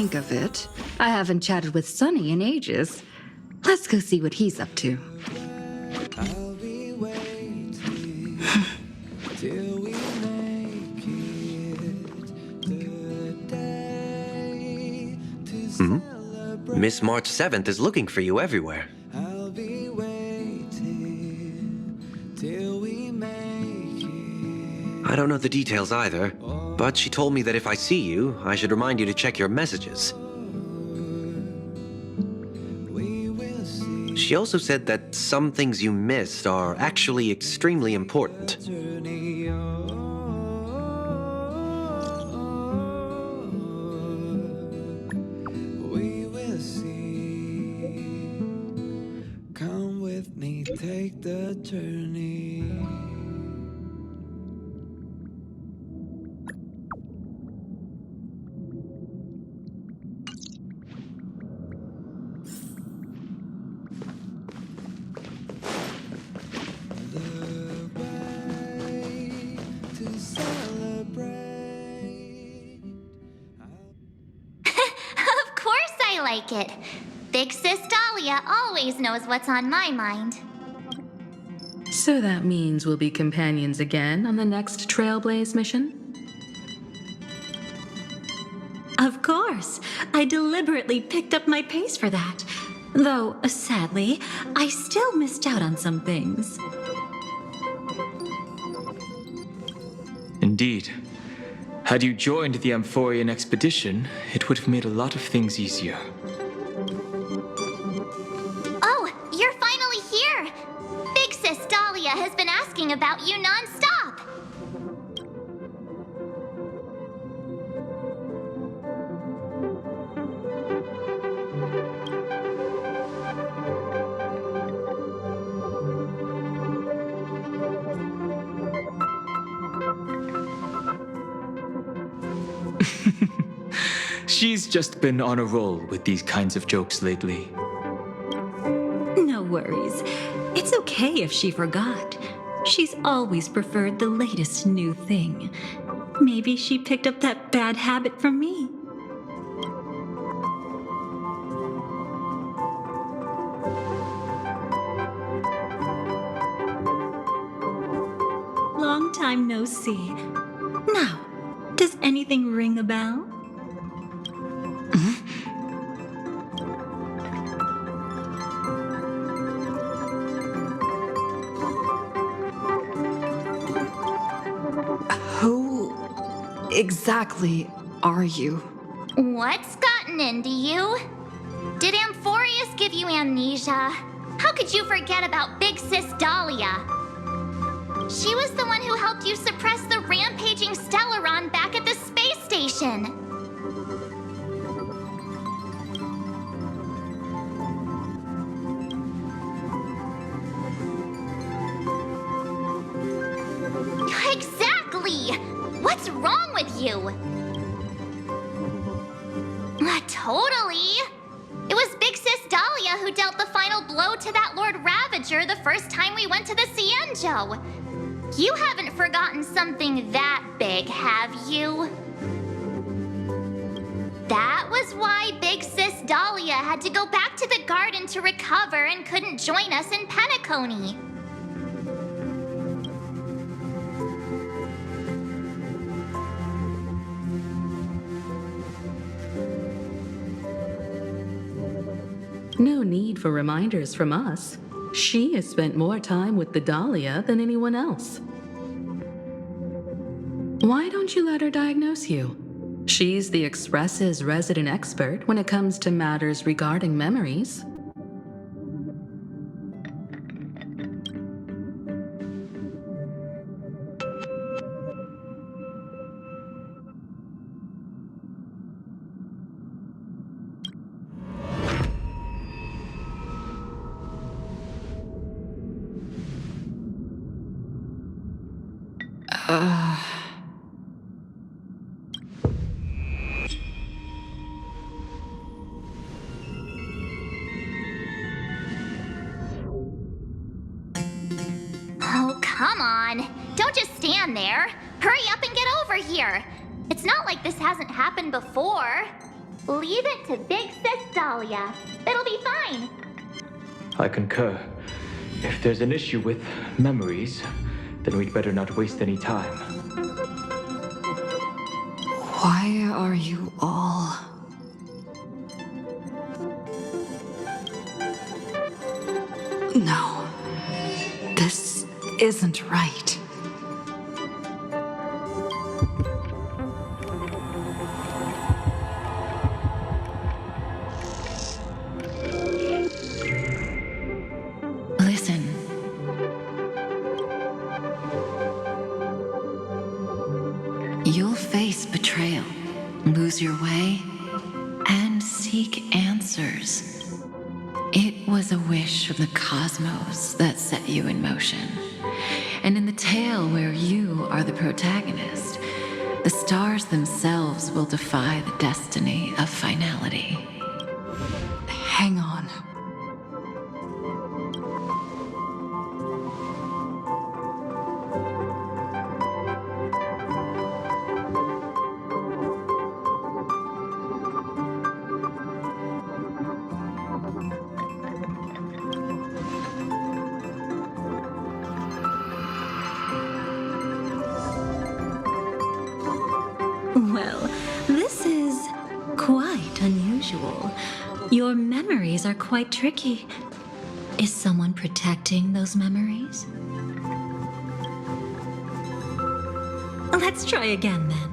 think of it, I haven't chatted with Sunny in ages. Let's go see what he's up to. I'll be waiting till we make it the day to celebrate. Miss March 7th is looking for you everywhere. I'll be waiting till we make it. I don't know the details either, but she told me that if I see you, I should remind you to check your messages. We will see. She also said that some things you missed are actually extremely important. Journey on. We will see. Come with me, take the journey. The way to celebrate. Of course I like it. Big Sis Dahlia always knows what's on my mind. So that means we'll be companions again on the next Trailblaze mission? Of course. I deliberately picked up my pace for that. Though, sadly, I still missed out on some things. Indeed. Had you joined the Amphorian expedition, it would have made a lot of things easier. Oh, you're finally here! Big Sis Dahlia has been asking about you non-stop! She's just been on a roll with these kinds of jokes lately. No worries. It's okay if she forgot. She's always preferred the latest new thing. Maybe she picked up that bad habit from me. Long time no see. Now, does anything ring a bell? Who exactly are you? What's gotten into you? Did Amphorius give you amnesia? How could you forget about Big Sis Dahlia? She was the one who helped you suppress the rampaging Stellaron back at the space station. Exactly! What's wrong with you? Totally! It was Big Sis Dahlia who dealt the final blow to that Lord Ravager the first time we went to the Cienjo. You haven't forgotten something that big, have you? That was why Big Sis Dahlia had to go back to the garden to recover and couldn't join us in Penacony. No need for reminders from us. She has spent more time with the Dahlia than anyone else. Why don't you let her diagnose you? She's the Express's resident expert when it comes to matters regarding memories. Oh, come on. Don't just stand there. Hurry up and get over here. It's not like this hasn't happened before. Leave it to Big Sis Dahlia. It'll be fine. I concur. If there's an issue with memories, then we'd better not waste any time. Why are you all... No. This isn't right. Listen. You'll face betrayal, lose your way, and seek answers. It was a wish from the cosmos that set you in motion. And in the tale where you are the protagonist, the stars themselves will defy the destiny of finality. Hang on. Well, this is quite unusual. Your memories are quite tricky. Is someone protecting those memories? Let's try again then.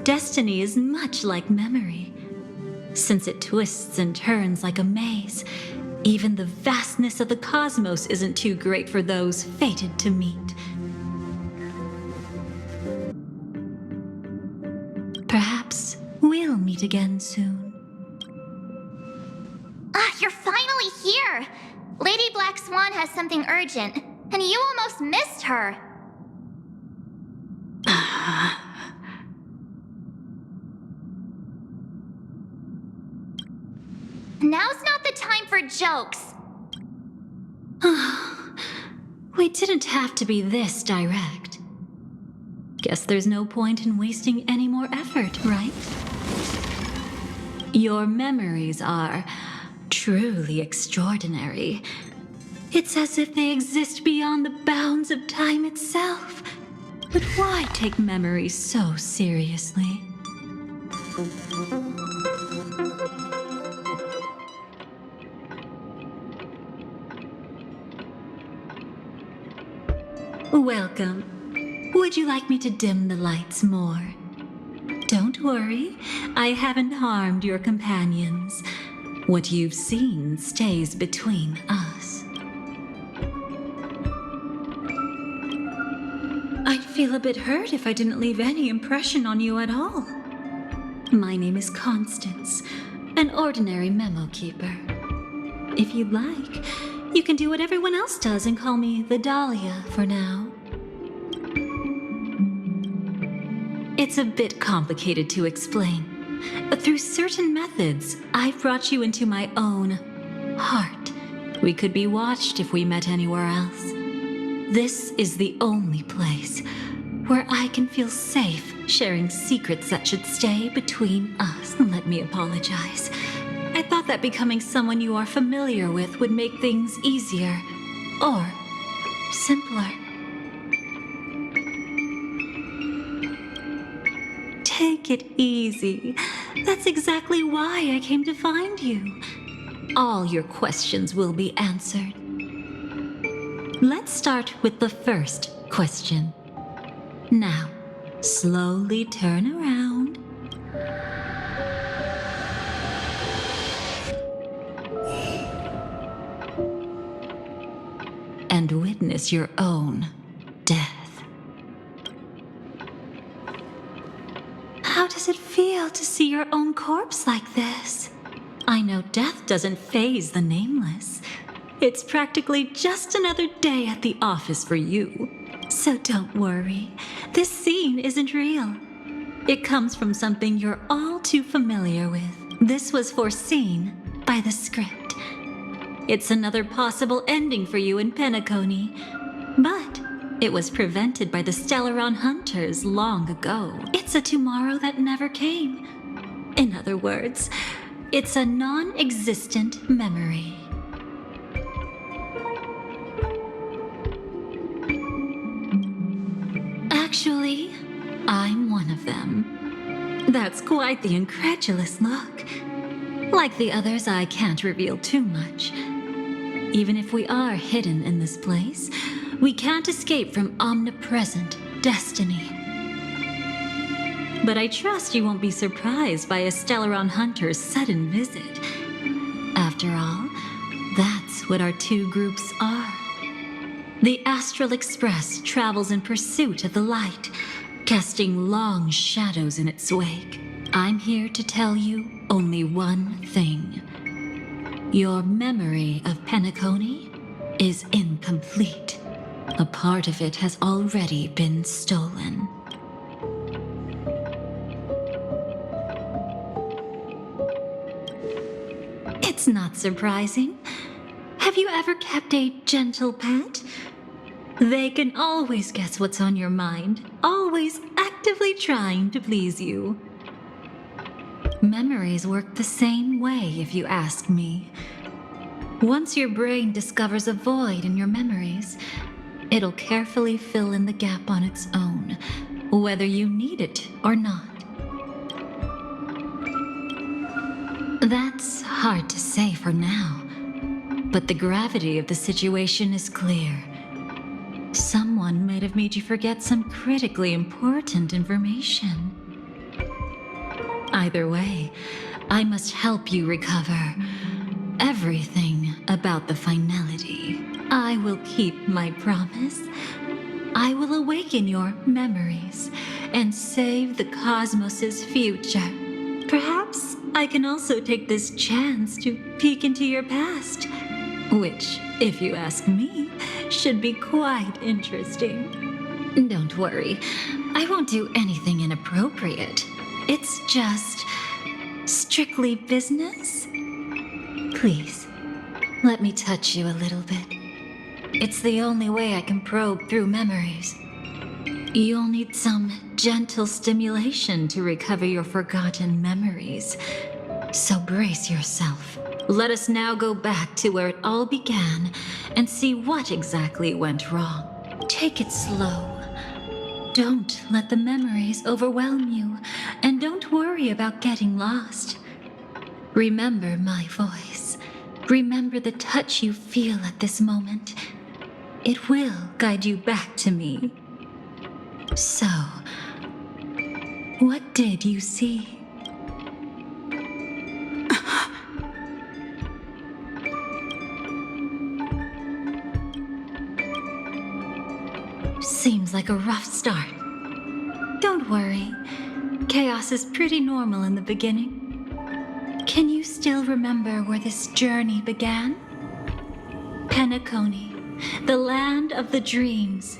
Destiny is much like memory. Since it twists and turns like a maze, even the vastness of the cosmos isn't too great for those fated to meet. Perhaps we'll meet again soon. You're finally here! Lady Black Swan has something urgent, and you almost missed her. Now's not the time for jokes. We didn't have to be this direct. Guess there's no point in wasting any more effort, right? Your memories are truly extraordinary. It's as if they exist beyond the bounds of time itself. But why take memories so seriously? Welcome. Would you like me to dim the lights more? Don't worry, I haven't harmed your companions. What you've seen stays between us. I'd feel a bit hurt if I didn't leave any impression on you at all. My name is Constance, an ordinary memo keeper. If you'd like, you can do what everyone else does and call me the Dahlia for now. It's a bit complicated to explain, but through certain methods, I've brought you into my own heart. We could be watched if we met anywhere else. This is the only place where I can feel safe sharing secrets that should stay between us. Let me apologize. I thought that becoming someone you are familiar with would make things easier or simpler. Take it easy. That's exactly why I came to find you. All your questions will be answered. Let's start with the first question. Now, slowly turn around. And witness your own death. How does it feel to see your own corpse like this? I know death doesn't faze the nameless. It's practically just another day at the office for you. So don't worry, this scene isn't real. It comes from something you're all too familiar with. This was foreseen by the script. It's another possible ending for you in Penacony, but it was prevented by the Stellaron Hunters long ago. It's a tomorrow that never came. In other words, it's a non-existent memory. Actually, I'm one of them. That's quite the incredulous look. Like the others, I can't reveal too much. Even if we are hidden in this place, we can't escape from omnipresent destiny. But I trust you won't be surprised by a Stellaron Hunter's sudden visit. After all, that's what our two groups are. The Astral Express travels in pursuit of the light, casting long shadows in its wake. I'm here to tell you only one thing. Your memory of Penacony is incomplete. A part of it has already been stolen. It's not surprising. Have you ever kept a gentle pet? They can always guess what's on your mind, always actively trying to please you. Memories work the same way, if you ask me. Once your brain discovers a void in your memories, it'll carefully fill in the gap on its own, whether you need it or not. That's hard to say for now, but the gravity of the situation is clear. Someone might have made you forget some critically important information. Either way, I must help you recover everything about the finality. I will keep my promise. I will awaken your memories and save the cosmos's future. Perhaps I can also take this chance to peek into your past, which, if you ask me, should be quite interesting. Don't worry, I won't do anything inappropriate. It's just strictly business. Please, let me touch you a little bit. It's the only way I can probe through memories. You'll need some gentle stimulation to recover your forgotten memories. So brace yourself. Let us now go back to where it all began and see what exactly went wrong. Take it slow. Don't let the memories overwhelm you, and don't worry about getting lost. Remember my voice. Remember the touch you feel at this moment. It will guide you back to me. So, what did you see? Seems like a rough start. Don't worry. Chaos is pretty normal in the beginning. Can you still remember where this journey began? Penacony, the land of the dreams,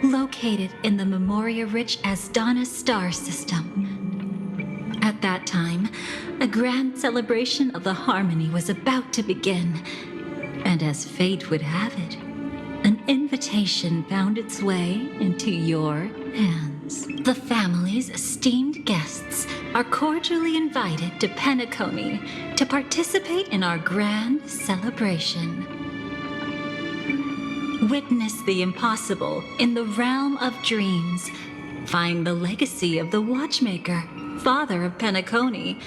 located in the Memoria-rich Asdana star system. At that time, a grand celebration of the harmony was about to begin, and as fate would have it, an invitation found its way into your hands. The family's esteemed guests are cordially invited to Penacony to participate in our grand celebration. Witness the impossible in the realm of dreams. Find the legacy of the Watchmaker, father of Penacony,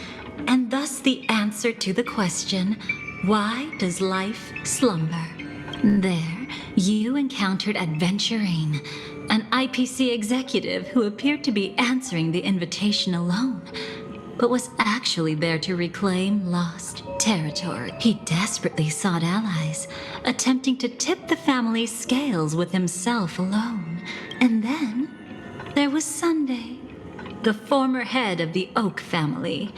and thus the answer to the question, why does life slumber? There, you encountered Adventurine, an IPC executive who appeared to be answering the invitation alone. but was actually there to reclaim lost territory. He desperately sought allies, attempting to tip the family's scales with himself alone. And then there was Sunday, the former head of the Oak family,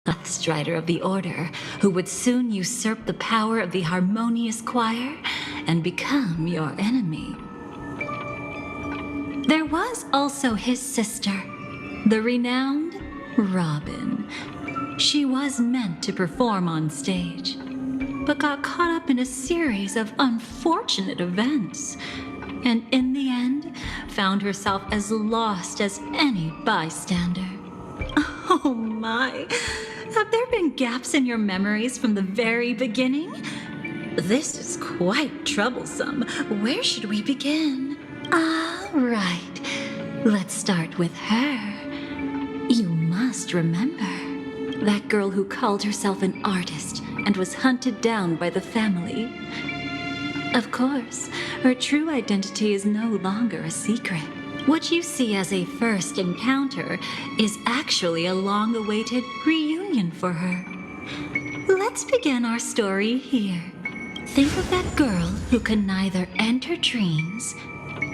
a strider of the Order, who would soon usurp the power of the Harmonious Choir and become your enemy. There was also his sister, the renowned Robin. She was meant to perform on stage, but got caught up in a series of unfortunate events, and in the end, found herself as lost as any bystander. Oh my! Have there been gaps in your memories from the very beginning? This is quite troublesome. Where should we begin? Right. Let's start with her. You must remember that girl who called herself an artist and was hunted down by the family. Of course, her true identity is no longer a secret. What you see as a first encounter is actually a long-awaited reunion for her. Let's begin our story here. Think of that girl who could neither enter dreams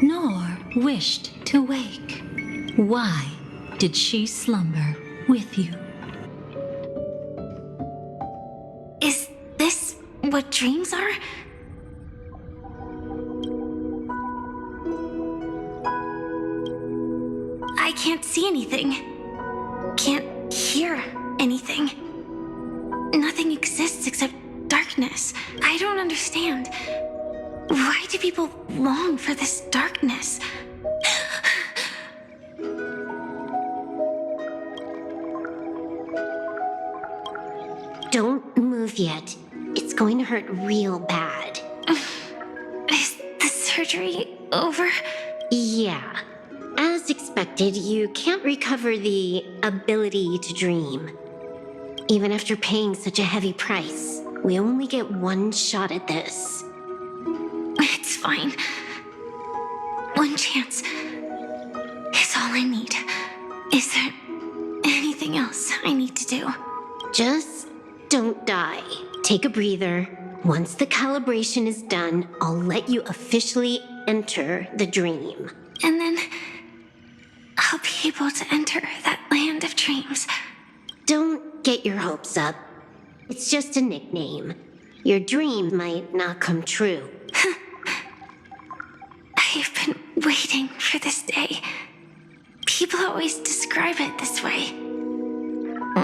nor wished to wake. Why did she slumber with you? Is this what dreams are? I can't see anything. Can't hear anything. Nothing exists except darkness. I don't understand. Why do people long for this darkness? Don't move yet. It's going to hurt real bad. Is the surgery over? Yeah. As expected, you can't recover the ability to dream. Even after paying such a heavy price, we only get one shot at this. It's fine. One chance is all I need. Is there anything else I need to do? Just don't die. Take a breather. Once the calibration is done, I'll let you officially enter the dream. And then I'll be able to enter that land of dreams. Don't get your hopes up. It's just a nickname. Your dream might not come true. I've been waiting for this day. People always describe it this way.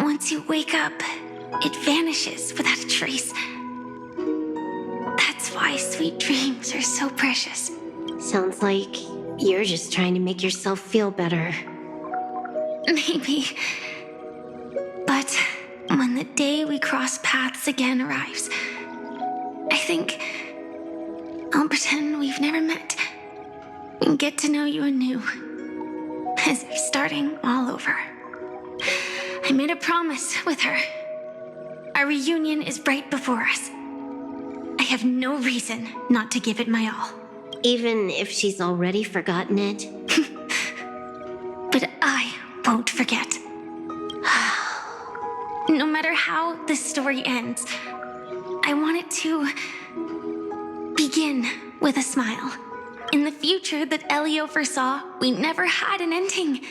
Once you wake up, it vanishes without a trace. That's why sweet dreams are so precious. Sounds like you're just trying to make yourself feel better. Maybe. But when the day we cross paths again arrives, I think I'll pretend we've never met and get to know you anew, as if starting all over. I made a promise with her. Our reunion is right before us. I have no reason not to give it my all. Even if she's already forgotten it? But I won't forget. No matter how this story ends, I want it to begin with a smile. In the future that Elio foresaw, we never had an ending.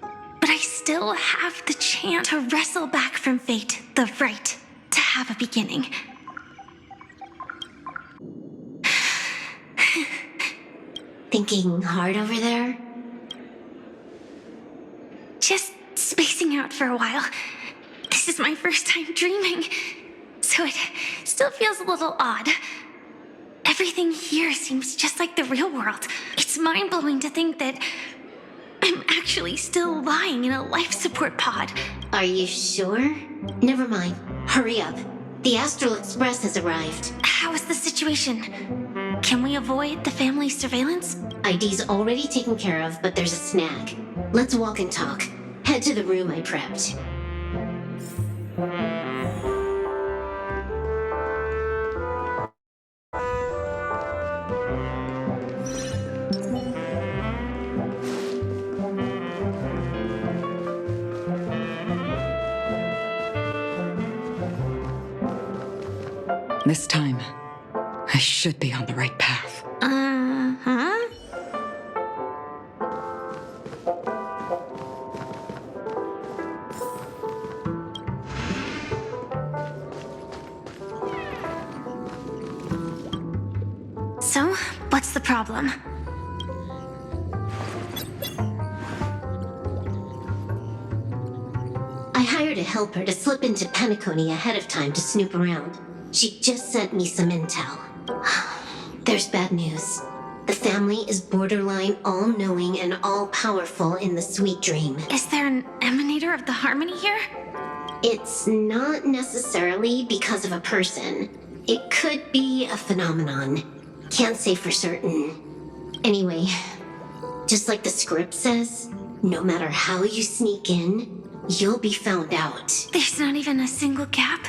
But I still have the chance to wrestle back from fate the right to have a beginning. Thinking hard over there? Just spacing out for a while. This is my first time dreaming, so it still feels a little odd. Everything here seems just like the real world. It's mind-blowing to think that I'm actually still lying in a life support pod. Are you sure? Never mind. Hurry up. The Astral Express has arrived. How is the situation? Can we avoid the family surveillance? ID's already taken care of, but there's a snag. Let's walk and talk. Head to the room I prepped. This time, I should be on the right path. Uh-huh. So, what's the problem? I hired a helper to slip into Penacony ahead of time to snoop around. She just sent me some intel. There's bad news. The family is borderline all-knowing and all-powerful in the Sweet Dream. Is there an emanator of the harmony here? It's not necessarily because of a person. It could be a phenomenon. Can't say for certain. Anyway, just like the script says, no matter how you sneak in, you'll be found out. There's not even a single gap?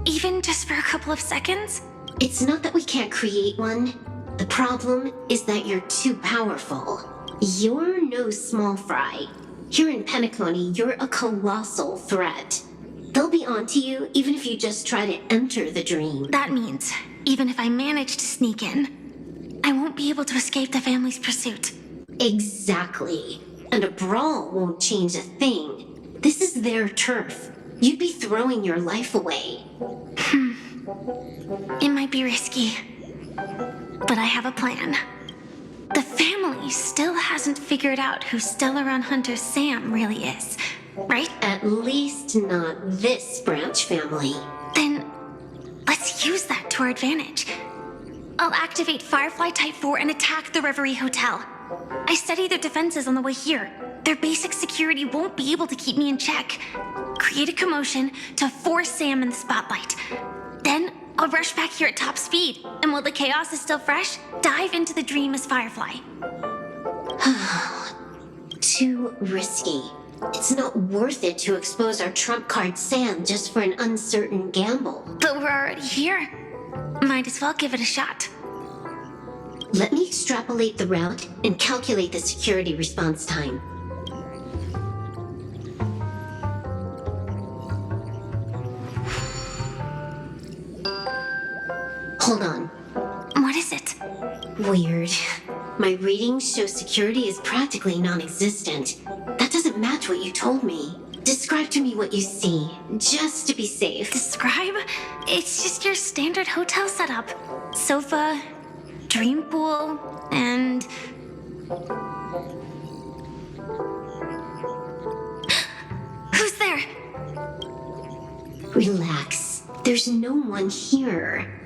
Even just for a couple of seconds? It's not that we can't create one. The problem is that you're too powerful. You're no small fry. Here in Penacony, you're a colossal threat. They'll be onto you even if you just try to enter the dream. That means, even if I manage to sneak in, I won't be able to escape the family's pursuit. Exactly. And a brawl won't change a thing. This is their turf. You'd be throwing your life away. It might be risky, but I have a plan. The family still hasn't figured out who Stellaron Hunter Sam really is, right? At least not this branch family. Then let's use that to our advantage. I'll activate Firefly Type 4 and attack the Reverie Hotel. I studied their defenses on the way here. Their basic security won't be able to keep me in check. Create a commotion to force Sam in the spotlight. Then I'll rush back here at top speed, and while the chaos is still fresh, dive into the dream as Firefly. Too risky. It's not worth it to expose our trump card Sam just for an uncertain gamble. But we're already here. Might as well give it a shot. Let me extrapolate the route and calculate the security response time. Hold on. What is it? Weird. My readings show security is practically non-existent. That doesn't match what you told me. Describe to me what you see, just to be safe. Describe? It's just your standard hotel setup. Sofa, dream pool, and... Who's there? Relax. There's no one here.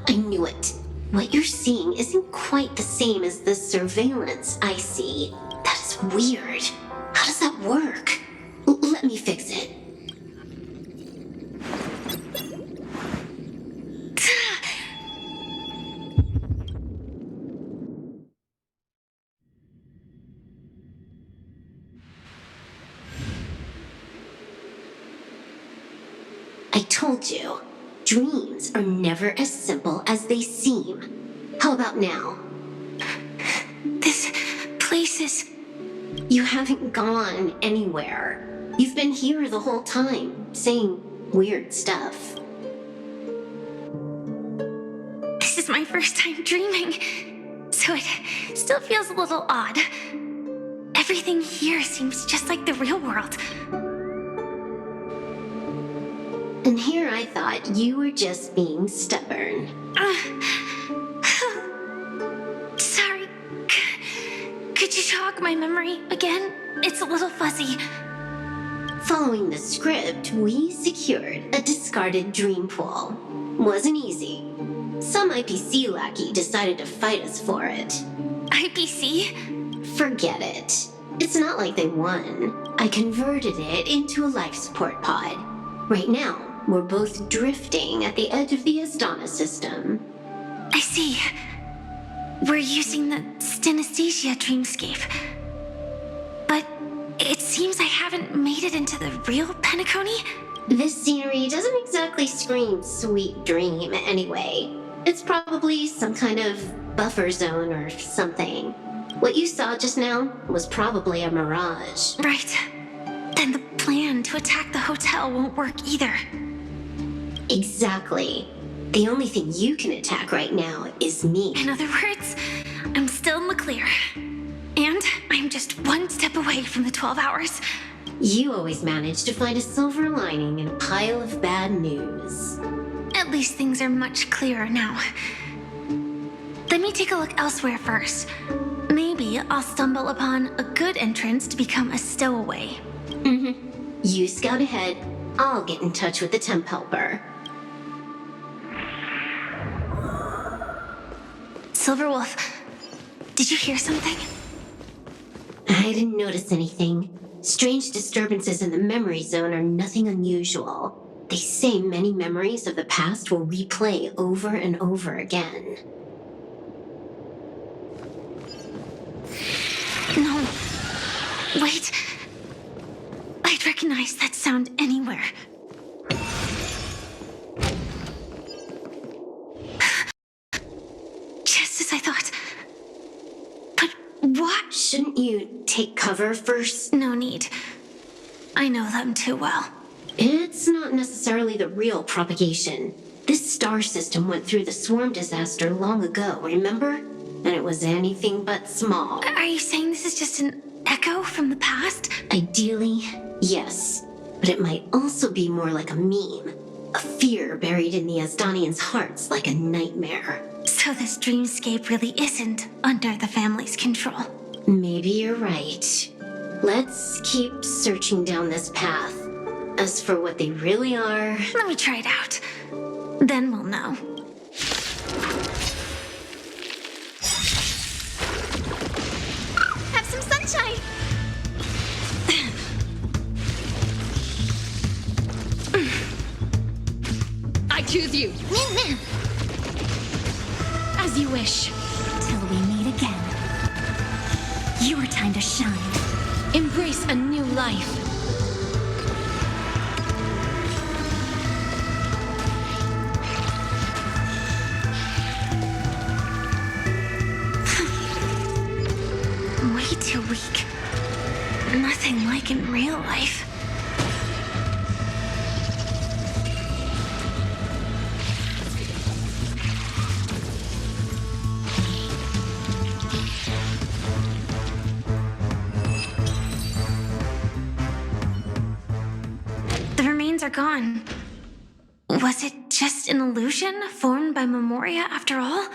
I knew it. What you're seeing isn't quite the same as the surveillance I see. That is weird. How does that work? Let me fix it. I told you, dreams are never as simple as they seem. How about now? This place is... You haven't gone anywhere. You've been here the whole time, saying weird stuff. This is my first time dreaming, so it still feels a little odd. Everything here seems just like the real world. And here I thought you were just being stubborn. Sorry. Could you jog my memory again? It's a little fuzzy. Following the script, we secured a discarded dream pool. Wasn't easy. Some IPC lackey decided to fight us for it. IPC? Forget it. It's not like they won. I converted it into a life support pod. Right now, we're both drifting at the edge of the Astana system. I see. We're using the Synesthesia dreamscape. But it seems I haven't made it into the real Penacony? This scenery doesn't exactly scream sweet dream anyway. It's probably some kind of buffer zone or something. What you saw just now was probably a mirage. Right. Then the plan to attack the hotel won't work either. Exactly. The only thing you can attack right now is me. In other words, I'm still in the clear. And I'm just one step away from the 12 hours. You always manage to find a silver lining in a pile of bad news. At least things are much clearer now. Let me take a look elsewhere first. Maybe I'll stumble upon a good entrance to become a stowaway. You scout ahead. I'll get in touch with the temp helper. Silverwolf, did you hear something? I didn't notice anything. Strange disturbances in the memory zone are nothing unusual. They say many memories of the past will replay over and over again. No. Wait. I'd recognize that sound anywhere. Just as I thought. But what? Shouldn't you take cover first? No need. I know them too well. It's not necessarily the real propagation. This star system went through the swarm disaster long ago, remember? And it was anything but small. Are you saying this is just an echo from the past? Ideally, yes. But it might also be more like a meme. A fear buried in the Asdanians' hearts like a nightmare. So this dreamscape really isn't under the family's control. Maybe you're right. Let's keep searching down this path. As for what they really are... Let me try it out. Then we'll know. Have some sunshine! I choose you. As you wish. Till we meet again. Your time to shine. Embrace a new life. Way too weak. Nothing like in real life. The remains are gone. Was it just an illusion formed by Memoria after all?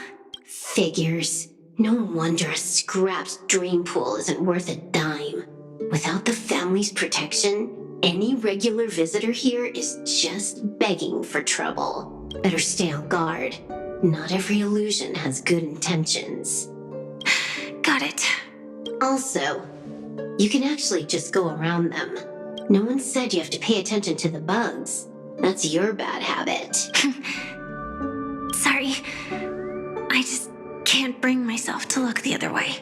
Figures. No wonder a scrapped dream pool isn't worth a dime. Without the family's protection, any regular visitor here is just begging for trouble. Better stay on guard. Not every illusion has good intentions. Got it. Also, you can actually just go around them. No one said you have to pay attention to the bugs. That's your bad habit. Sorry. I just can't bring myself to look the other way.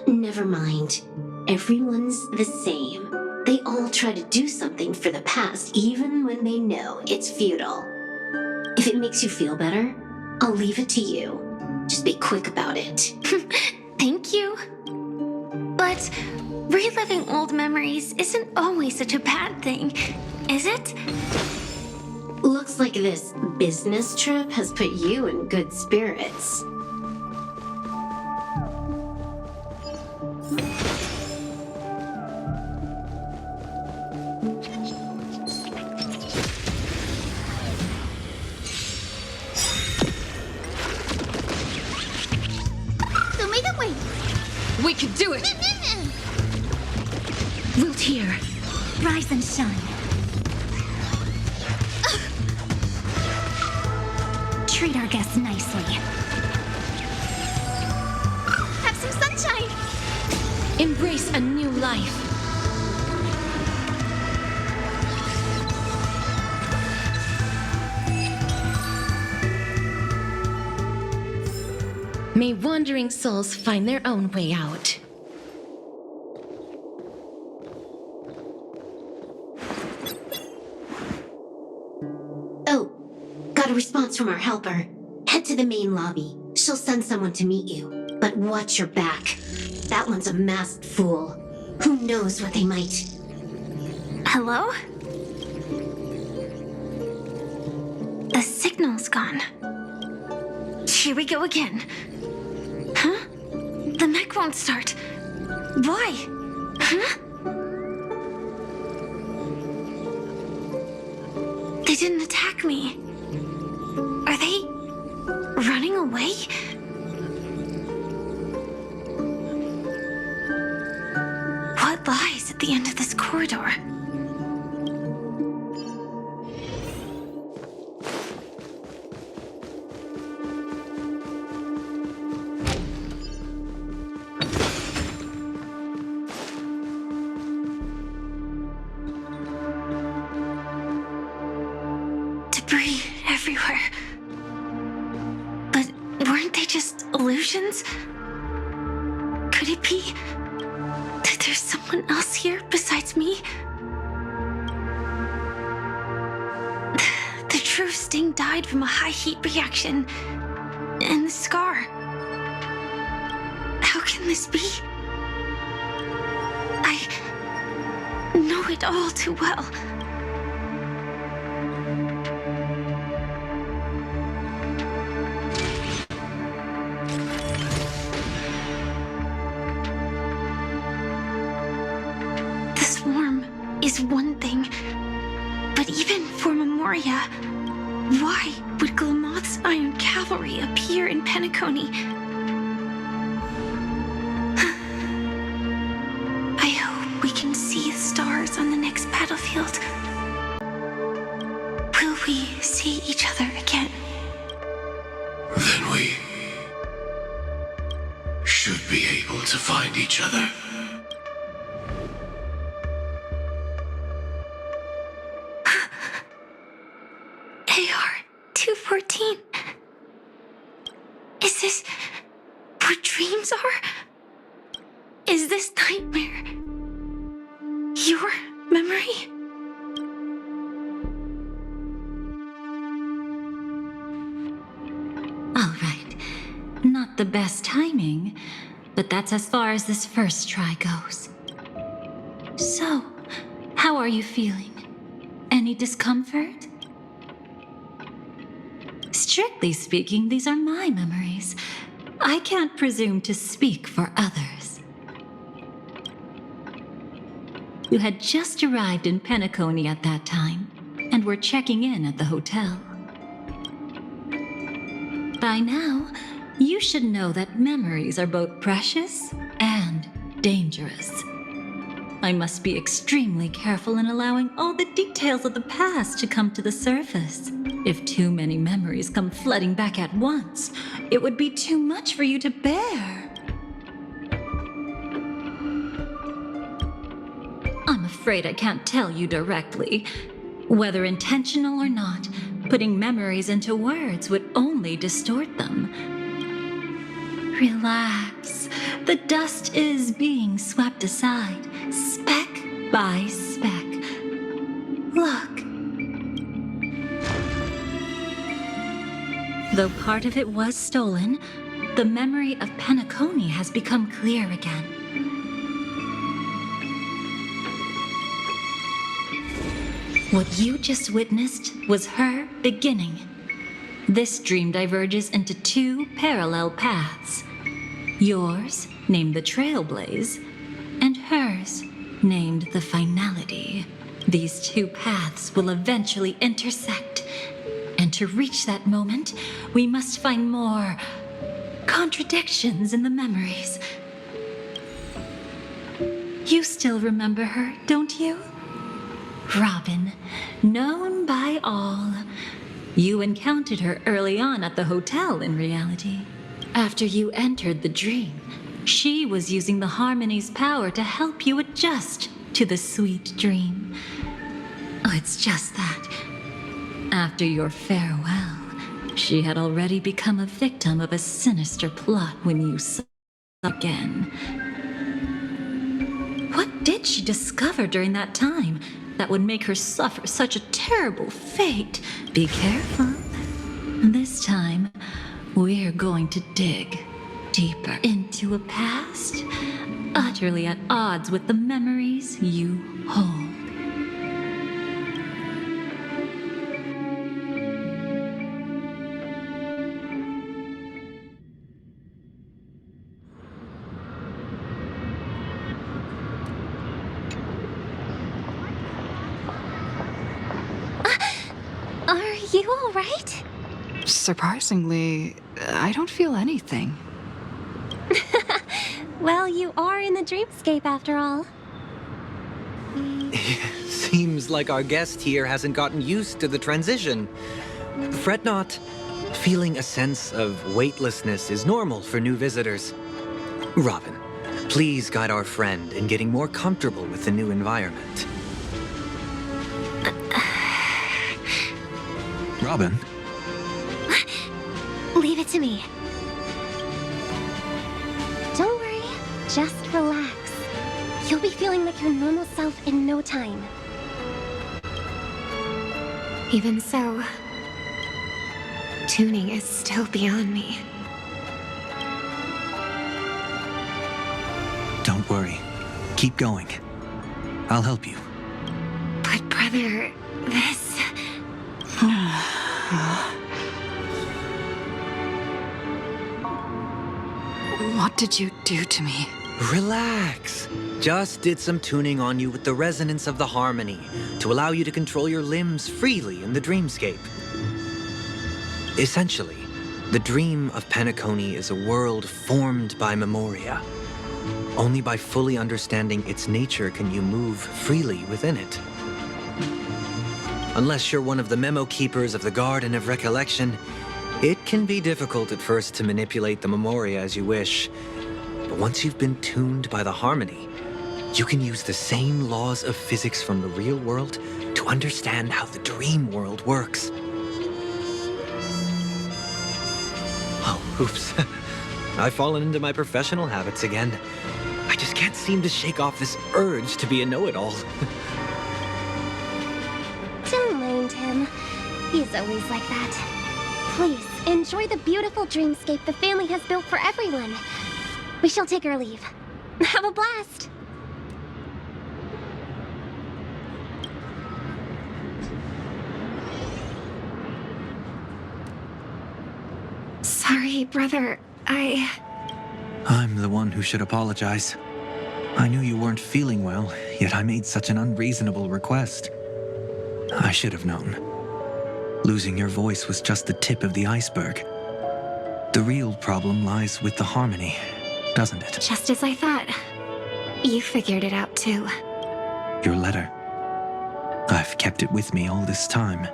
Never mind. Everyone's the same. They all try to do something for the past, even when they know it's futile. If it makes you feel better, I'll leave it to you. Just be quick about it. Thank you. But reliving old memories isn't always such a bad thing, is it? Looks like this business trip has put you in good spirits. So make them wait. We can do it. Wilt here. Rise and shine. Treat our guests nicely. Have some sunshine. Embrace a new life. May wandering souls find their own way out. Oh, got a response from our helper. Head to the main lobby. She'll send someone to meet you. But watch your back. That one's a masked fool. Who knows what they might... Hello? The signal's gone. Here we go again. Huh? The mech won't start. Why? Huh? They didn't attack me. Are they running away? What lies at the end of this corridor? Debris everywhere. But weren't they just illusions? Could it be that there's someone else here besides me? The true Sting died from a high heat reaction. And the scar. How can this be? I know it all too well. The swarm is one thing, but even for Memoria, why would Glamoth's Iron Cavalry appear in Penacony? I hope we can see the stars on the next battlefield. Will we see each other again? Then we should be able to find each other. AR-214. Is this what dreams are? Is this nightmare your memory? All right. Not the best timing, but that's as far as this first try goes. So, how are you feeling? Any discomfort? Strictly speaking, these are my memories. I can't presume to speak for others. You had just arrived in Penacony at that time, and were checking in at the hotel. By now, you should know that memories are both precious and dangerous. I must be extremely careful in allowing all the details of the past to come to the surface. If too many memories come flooding back at once, it would be too much for you to bear. I'm afraid I can't tell you directly. Whether intentional or not, putting memories into words would only distort them. Relax. The dust is being swept aside, speck by speck. Look. Though part of it was stolen, the memory of Penacony has become clear again. What you just witnessed was her beginning. This dream diverges into two parallel paths. Yours, named the Trailblaze, and hers, named the Finality. These two paths will eventually intersect. And to reach that moment, we must find more contradictions in the memories. You still remember her, don't you? Robin, known by all. You encountered her early on at the hotel, in reality. After you entered the dream, she was using the Harmony's power to help you adjust to the sweet dream. Oh, it's just that. After your farewell, she had already become a victim of a sinister plot when you saw her again. What did she discover during that time that would make her suffer such a terrible fate? Be careful. This time, we're going to dig deeper into a past utterly at odds with the memories you hold. You all right? Surprisingly, I don't feel anything. Well, you are in the dreamscape after all. Seems like our guest here hasn't gotten used to the transition. Fret not. Feeling a sense of weightlessness is normal for new visitors. Robin, please guide our friend in getting more comfortable with the new environment. Robin? Leave it to me. Don't worry, just relax. You'll be feeling like your normal self in no time. Even so, tuning is still beyond me. Don't worry. Keep going. I'll help you. But brother, this... What did you do to me? Relax. Just did some tuning on you with the resonance of the harmony to allow you to control your limbs freely in the dreamscape. Essentially, the dream of Penacony is a world formed by memoria. Only by fully understanding its nature can you move freely within it. Unless you're one of the memo keepers of the Garden of Recollection, it can be difficult at first to manipulate the memoria as you wish. But once you've been tuned by the harmony, you can use the same laws of physics from the real world to understand how the dream world works. Oh, oops. I've fallen into my professional habits again. I just can't seem to shake off this urge to be a know-it-all. Don't mind him. He's always like that. Please, enjoy the beautiful dreamscape the family has built for everyone. We shall take our leave. Have a blast! Sorry, brother. I'm the one who should apologize. I knew you weren't feeling well, yet I made such an unreasonable request. I should have known. Losing your voice was just the tip of the iceberg. The real problem lies with the harmony, doesn't it? Just as I thought. You figured it out too. Your letter. I've kept it with me all this time.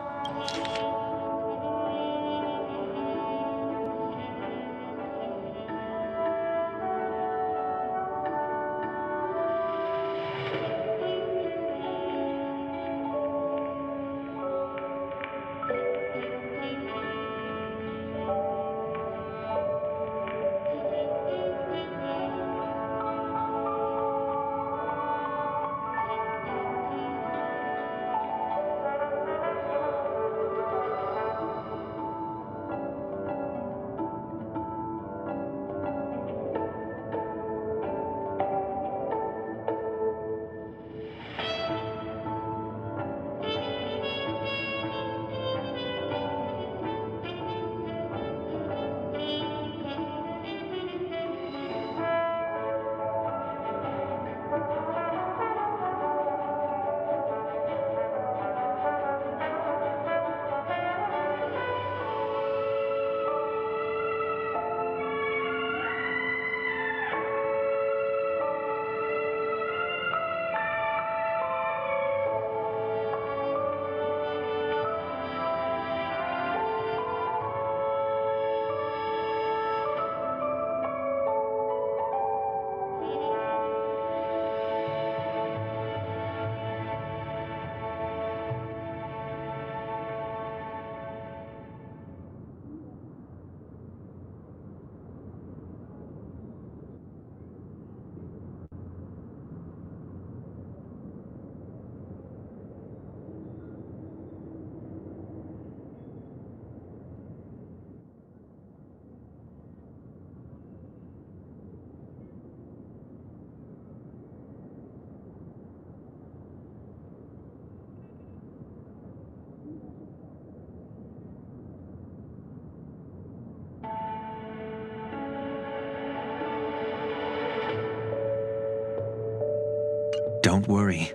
Don't worry.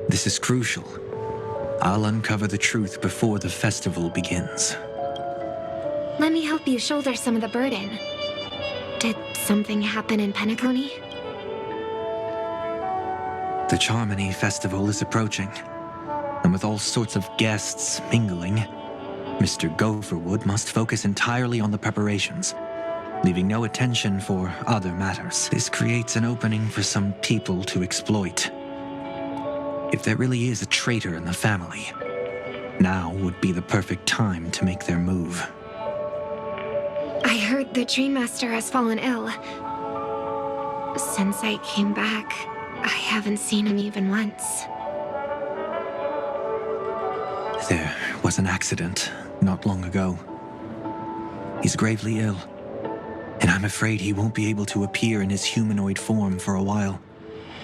This is crucial. I'll uncover the truth before the festival begins. Let me help you shoulder some of the burden. Did something happen in Penacony? The Charmony Festival is approaching, and with all sorts of guests mingling, Mr. Gopherwood must focus entirely on the preparations, leaving no attention for other matters. This creates an opening for some people to exploit. If there really is a traitor in the family, now would be the perfect time to make their move. I heard the Dream Master has fallen ill. Since I came back, I haven't seen him even once. There was an accident not long ago. He's gravely ill, and I'm afraid he won't be able to appear in his humanoid form for a while.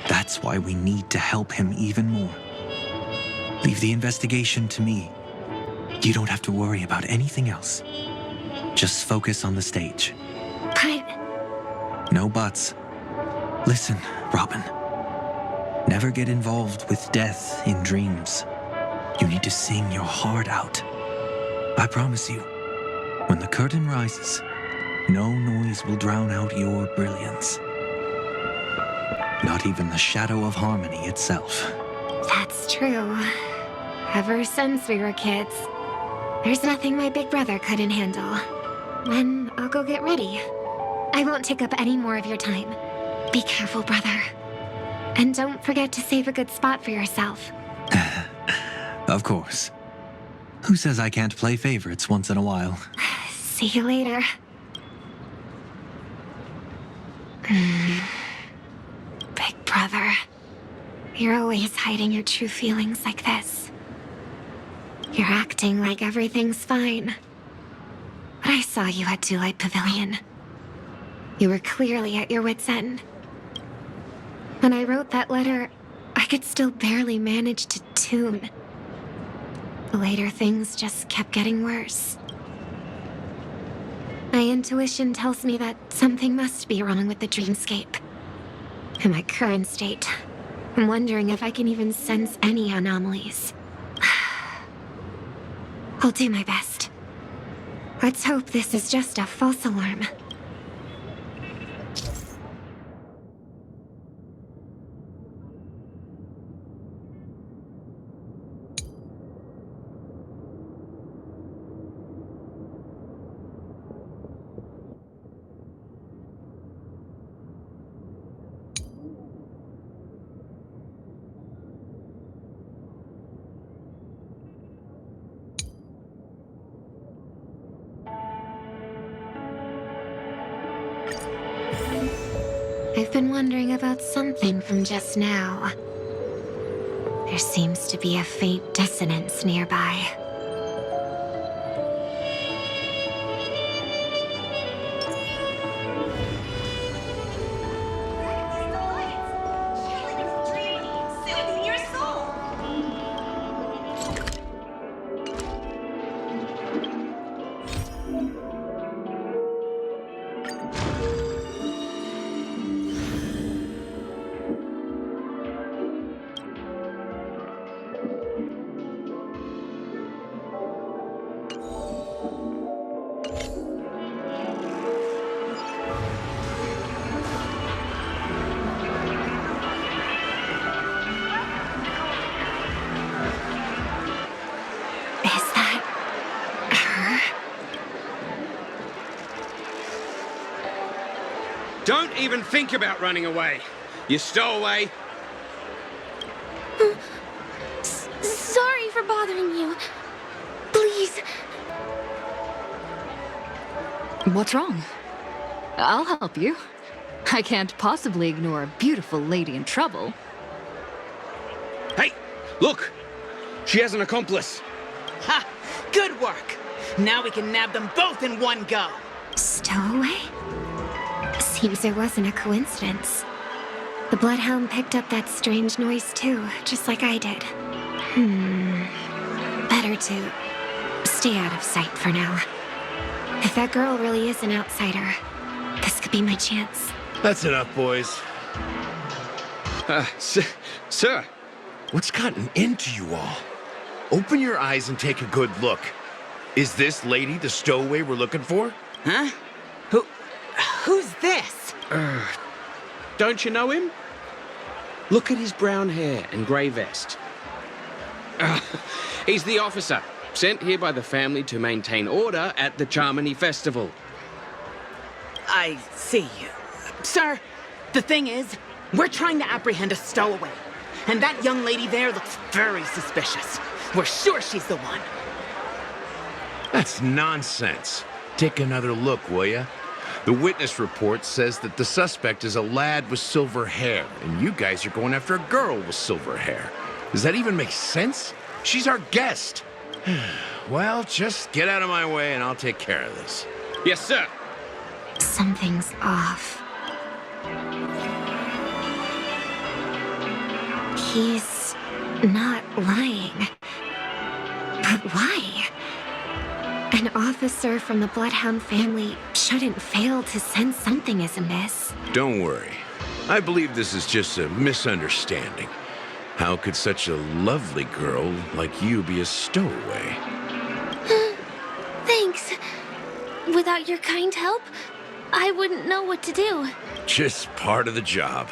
That's why we need to help him even more. Leave the investigation to me. You don't have to worry about anything else. Just focus on the stage. But... No buts. Listen, Robin. Never get involved with death in dreams. You need to sing your heart out. I promise you, when the curtain rises, no noise will drown out your brilliance. Not even the shadow of harmony itself. That's true. Ever since we were kids, there's nothing my big brother couldn't handle. Then I'll go get ready. I won't take up any more of your time. Be careful, brother. And don't forget to save a good spot for yourself. Of course. Who says I can't play favorites once in a while? See you later. Big brother. You're always hiding your true feelings like this. You're acting like everything's fine. But I saw you at Daylight Pavilion. You were clearly at your wit's end. When I wrote that letter, I could still barely manage to tune. Later, things just kept getting worse. My intuition tells me that something must be wrong with the dreamscape. In my current state, I'm wondering if I can even sense any anomalies. I'll do my best. Let's hope this is just a false alarm. I've been wondering about something from just now. There seems to be a faint dissonance nearby. Don't even think about running away. You stowaway. Sorry for bothering you. Please. What's wrong? I'll help you. I can't possibly ignore a beautiful lady in trouble. Hey, look! She has an accomplice. Ha! Good work! Now we can nab them both in one go! Stowaway? Seems it wasn't a coincidence. The Bloodhound picked up that strange noise too, just like I did. Better to stay out of sight for now. If that girl really is an outsider, this could be my chance. That's enough, boys. Sir, what's gotten into you all? open your eyes and take a good look. Is this lady the stowaway we're looking for? Huh? Who's this? Don't you know him? Look at his brown hair and grey vest. He's the officer, sent here by the family to maintain order at the Charmony Festival. I see. Sir, the thing is, we're trying to apprehend a stowaway. And that young lady there looks very suspicious. We're sure she's the one. That's nonsense. Take another look, will ya? The witness report says that the suspect is a lad with silver hair, and you guys are going after a girl with silver hair. Does that even make sense? She's our guest. Well, just get out of my way and I'll take care of this. Yes, sir. Something's off. He's not lying. But why? An officer from the Bloodhound family shouldn't fail to sense something is amiss. Don't worry. I believe this is just a misunderstanding. How could such a lovely girl like you be a stowaway? Thanks. Without your kind help, I wouldn't know what to do. Just part of the job.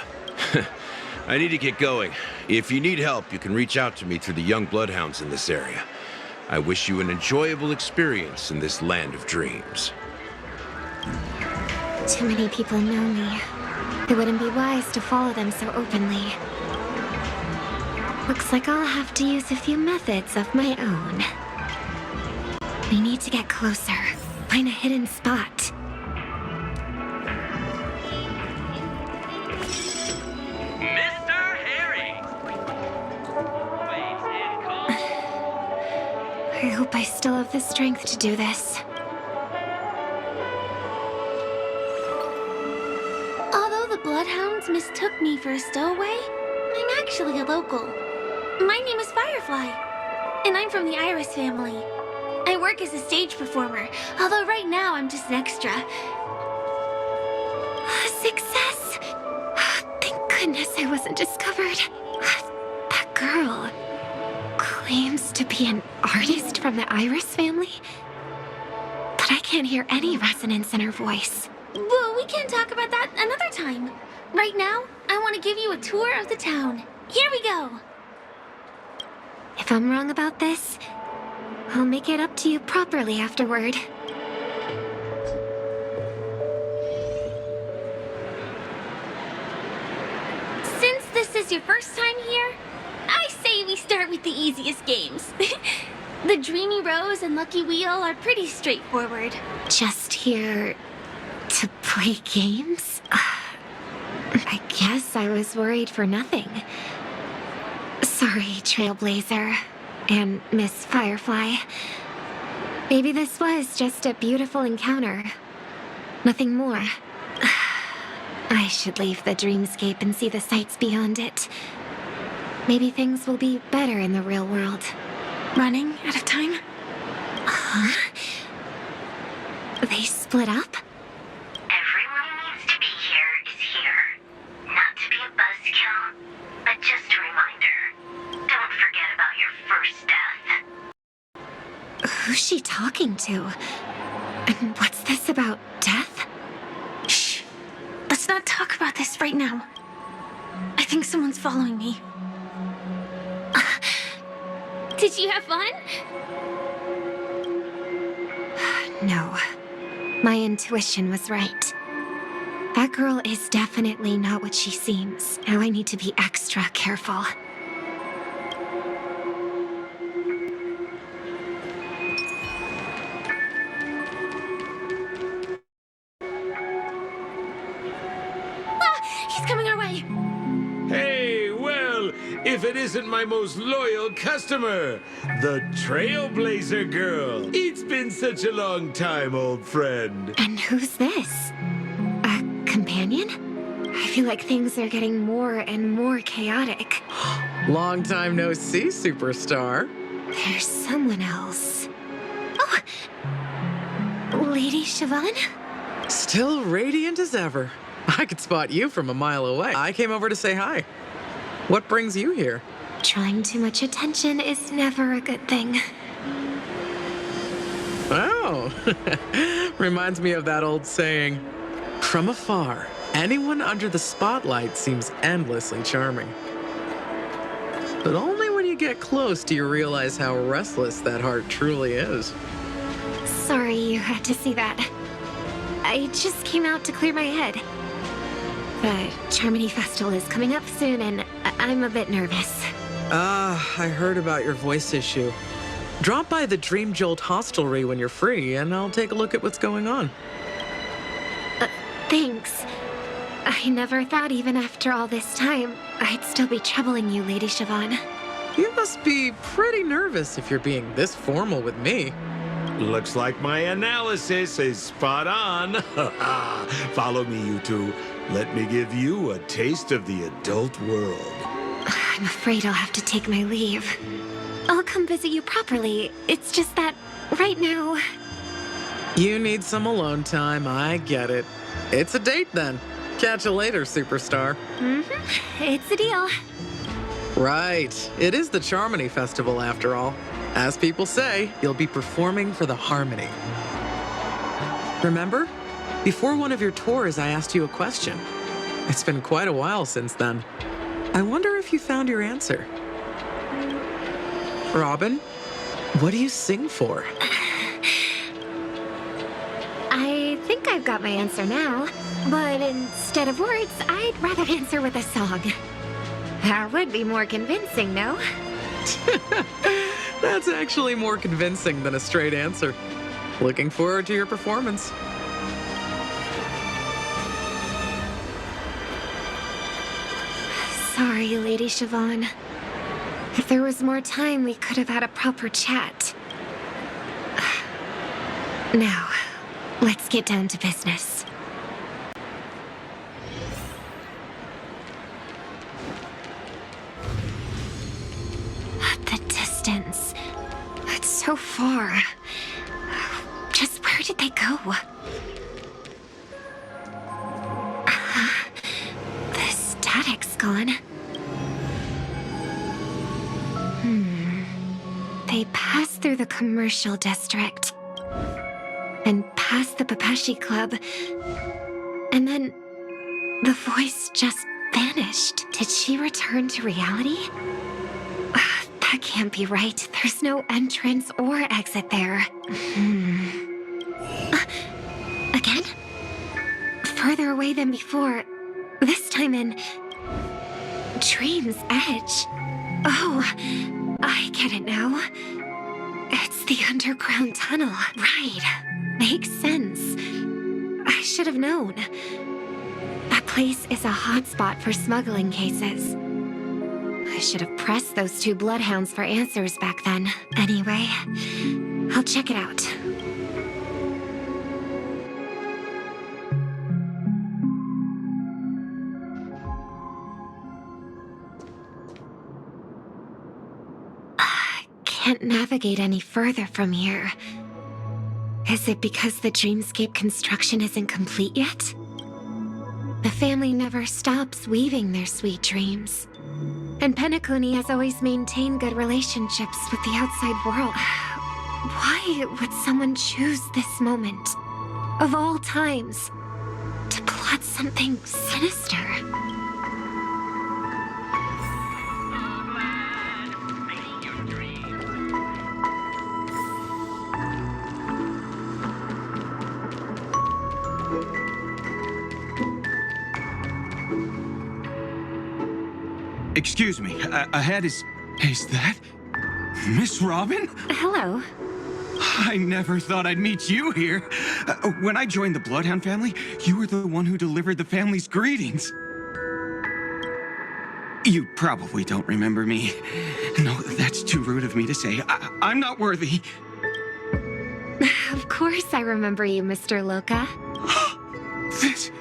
I need to get going. If you need help, you can reach out to me through the young bloodhounds in this area. I wish you an enjoyable experience in this land of dreams. Too many people know me. It wouldn't be wise to follow them so openly. Looks like I'll have to use a few methods of my own. We need to get closer. Find a hidden spot. I hope I still have the strength to do this. Although the Bloodhounds mistook me for a stowaway, I'm actually a local. My name is Firefly, and I'm from the Iris family. I work as a stage performer, although right now I'm just an extra. Success! Thank goodness I wasn't discovered. That girl claims to be an artist from the Iris family, but I can't hear any resonance in her voice. Well, we can talk about that another time. Right now, I want to give you a tour of the town. Here we go. If I'm wrong about this, I'll make it up to you properly afterward. Since this is your first time here, I say we start with the easiest games. The Dreamy Rose and Lucky Wheel are pretty straightforward. Just here to play games? I guess I was worried for nothing. Sorry, Trailblazer and Miss Firefly. Maybe this was just a beautiful encounter. Nothing more. I should leave the dreamscape and see the sights beyond it. Maybe things will be better in the real world. Running out of time? Huh? They split up? Everyone who needs to be here is here. Not to be a buzzkill, but just a reminder. Don't forget about your first death. Who's she talking to? And what's this about death? Shh. Let's not talk about this right now. I think someone's following me. Did you have fun? No. My intuition was right. That girl is definitely not what she seems. Now I need to be extra careful. He's coming our way. Hey, well, if it isn't my most loyal customer, the Trailblazer girl. It's been such a long time, old friend. And who's this? A companion? I feel like things are getting more and more chaotic. Long time no see, superstar. There's someone else. Oh! Lady Siobhan? Still radiant as ever. I could spot you from a mile away. I came over to say hi. What brings you here? Drawing too much attention is never a good thing. Oh, reminds me of that old saying, from afar, anyone under the spotlight seems endlessly charming. But only when you get close do you realize how restless that heart truly is. Sorry you had to see that. I just came out to clear my head. The Charmony Festival is coming up soon, and I'm a bit nervous. I heard about your voice issue. Drop by the Dream Jolt hostelry when you're free, and I'll take a look at what's going on. Thanks. I never thought even after all this time, I'd still be troubling you, Lady Siobhan. You must be pretty nervous if you're being this formal with me. Looks like my analysis is spot on. Follow me, you two. Let me give you a taste of the adult world. I'm afraid I'll have to take my leave. I'll come visit you properly. It's just that right now... You need some alone time, I get it. It's a date then. Catch you later, superstar. It's a deal. Right. It is the Charmony Festival after all. As people say, you'll be performing for the Harmony. Remember? Before one of your tours, I asked you a question. It's been quite a while since then. I wonder if you found your answer. Robin, what do you sing for? I think I've got my answer now, but instead of words, I'd rather answer with a song. That would be more convincing, no? That's actually more convincing than a straight answer. Looking forward to your performance. Sorry, Lady Siobhan. If there was more time, we could have had a proper chat. Now, let's get down to business. The distance. It's so far. Just where did they go? The static's gone. They passed through the commercial district, and past the Papashi Club, and then the voice just vanished. Did she return to reality? That can't be right. There's no entrance or exit there. Again? Further away than before, this time in Dream's Edge. Oh, I get it now. It's the underground tunnel. Right. Makes sense. I should have known. That place is a hotspot for smuggling cases. I should have pressed those two bloodhounds for answers back then. Anyway, I'll check it out. Can't navigate any further from here. Is it because the dreamscape construction isn't complete yet? The family never stops weaving their sweet dreams. And Penacony has always maintained good relationships with the outside world. Why would someone choose this moment, of all times, to plot something sinister? Excuse me, ahead is that Miss Robin? Hello. I never thought I'd meet you here. When I joined the Bloodhound family, you were the one who delivered the family's greetings. You probably don't remember me. No, that's too rude of me to say. I'm not worthy. Of course I remember you, Mr. Loka. This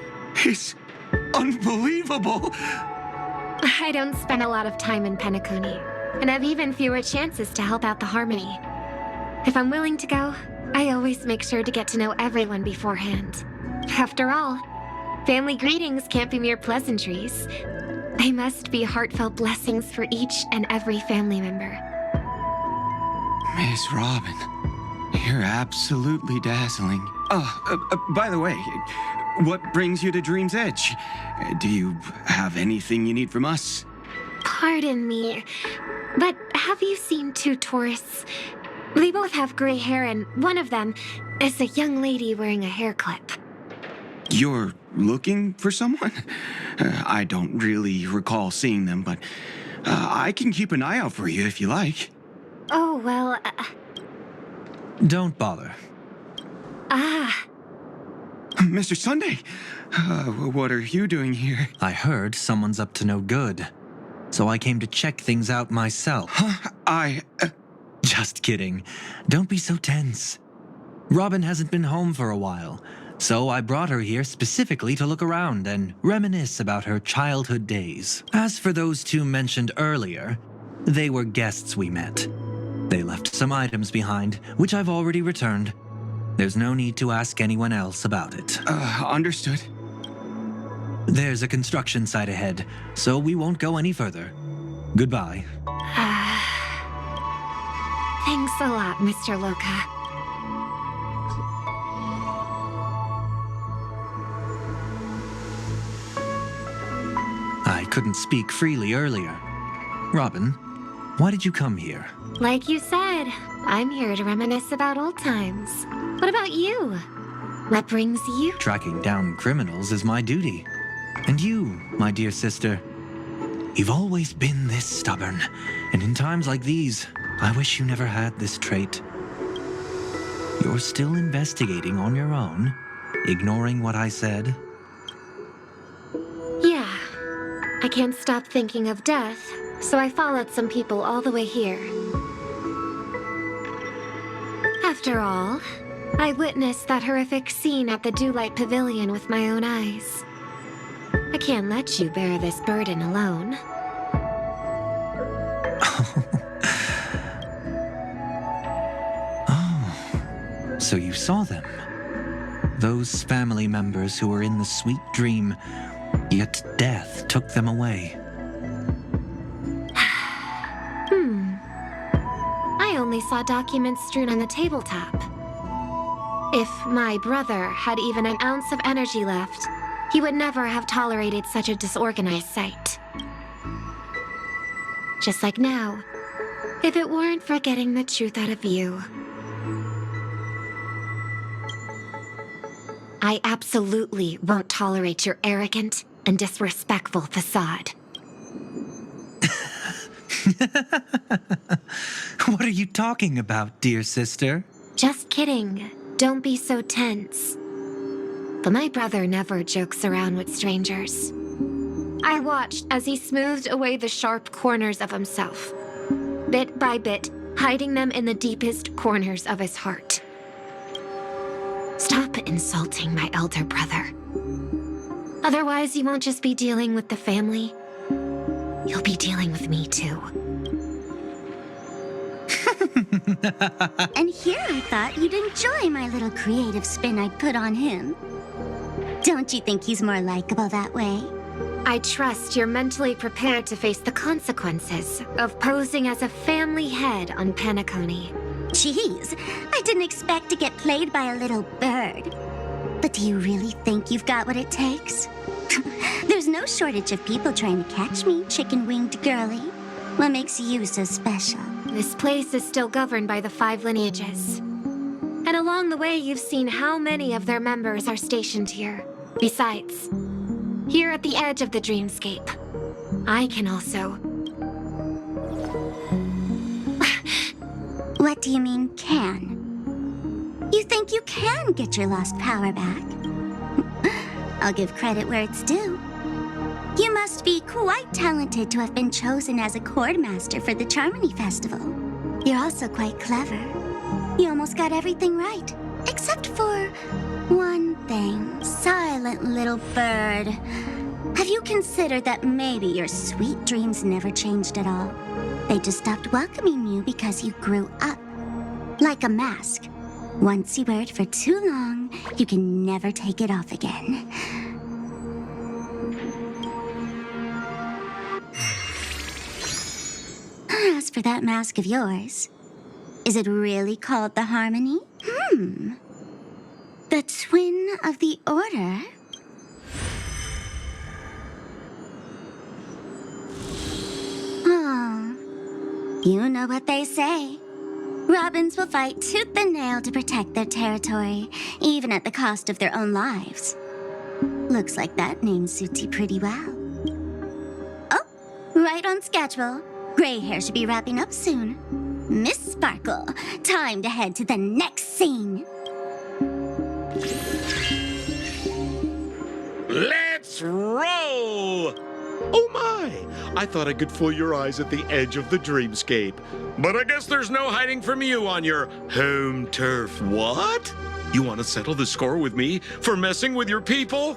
is unbelievable. I don't spend a lot of time in Penacony, and have even fewer chances to help out the Harmony. If I'm willing to go, I always make sure to get to know everyone beforehand. After all, family greetings can't be mere pleasantries. They must be heartfelt blessings for each and every family member. Miss Robin, you're absolutely dazzling. By the way, what brings you to Dream's Edge? Do you have anything you need from us? Pardon me, but have you seen two tourists? They both have gray hair, and one of them is a young lady wearing a hair clip. You're looking for someone? I don't really recall seeing them, but I can keep an eye out for you if you like. Oh, well, Don't bother. Mr. Sunday, what are you doing here? I heard someone's up to no good, so I came to check things out myself. Just kidding. Don't be so tense. Robin hasn't been home for a while, so I brought her here specifically to look around and reminisce about her childhood days. As for those two mentioned earlier, they were guests we met. They left some items behind, which I've already returned. There's no need to ask anyone else about it. Understood. There's a construction site ahead, so we won't go any further. Goodbye. Thanks a lot, Mr. Loka. I couldn't speak freely earlier. Robin, why did you come here? Like you said, I'm here to reminisce about old times. What about you? What brings you? Tracking down criminals is my duty. And you, my dear sister, you've always been this stubborn. And in times like these, I wish you never had this trait. You're still investigating on your own, ignoring what I said. Yeah. I can't stop thinking of death, so I followed some people all the way here. After all, I witnessed that horrific scene at the Dewlight Pavilion with my own eyes. I can't let you bear this burden alone. So you saw them. Those family members who were in the sweet dream, yet death took them away. I only saw documents strewn on the tabletop. If my brother had even an ounce of energy left, he would never have tolerated such a disorganized sight. Just like now, if it weren't for getting the truth out of you. I absolutely won't tolerate your arrogant and disrespectful facade. What are you talking about, dear sister? Just kidding. Don't be so tense. But my brother never jokes around with strangers. I watched as he smoothed away the sharp corners of himself, bit by bit, hiding them in the deepest corners of his heart. Stop insulting my elder brother. Otherwise, you won't just be dealing with the family. You'll be dealing with me, too. And here I thought you'd enjoy my little creative spin I'd put on him. Don't you think he's more likable that way? I trust you're mentally prepared to face the consequences of posing as a family head on Penacony. Jeez, I didn't expect to get played by a little bird. But do you really think you've got what it takes? There's no shortage of people trying to catch me, chicken-winged girlie. What makes you so special? This place is still governed by the 5 lineages. And along the way, you've seen how many of their members are stationed here. Besides, here at the edge of the dreamscape, I can also... What do you mean, can? You think you can get your lost power back? I'll give credit where it's due. You must be quite talented to have been chosen as a chord master for the Charmony Festival. You're also quite clever. You almost got everything right, except for one thing. Silent little bird. Have you considered that maybe your sweet dreams never changed at all? They just stopped welcoming you because you grew up. Like a mask. Once you wear it for too long, you can never take it off again. names for that mask of yours. Is it really called the Harmony? The Twin of the Order? Oh, you know what they say. Robins will fight tooth and nail to protect their territory, even at the cost of their own lives. Looks like that name suits you pretty well. Oh, right on schedule. Gray hair should be wrapping up soon. Miss Sparkle, time to head to the next scene. Let's roll! Oh my! I thought I could fool your eyes at the edge of the dreamscape. But I guess there's no hiding from you on your home turf. What? You want to settle the score with me for messing with your people?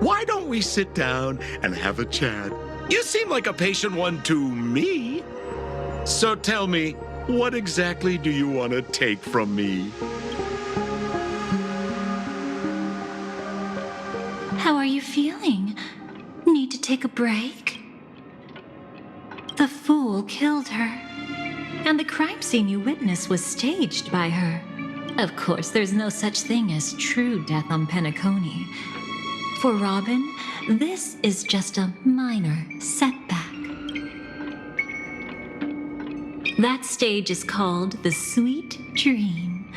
Why don't we sit down and have a chat? You seem like a patient one to me. So tell me, what exactly do you want to take from me? How are you feeling? Need to take a break? The fool killed her. And the crime scene you witnessed was staged by her. Of course, there's no such thing as true death on Penacony. For Robin, this is just a minor setback. That stage is called the Sweet Dream.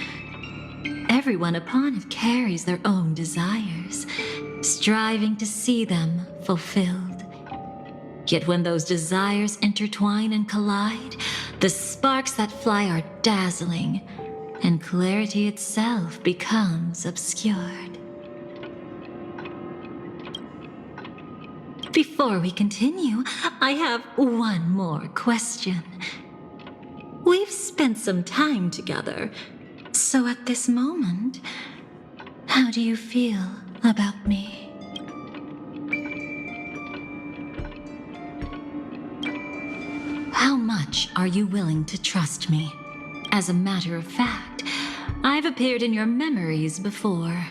Everyone upon it carries their own desires, striving to see them fulfilled. Yet when those desires intertwine and collide, the sparks that fly are dazzling, and clarity itself becomes obscured. Before we continue, I have one more question. We've spent some time together, so at this moment, how do you feel about me? How much are you willing to trust me? As a matter of fact, I've appeared in your memories before.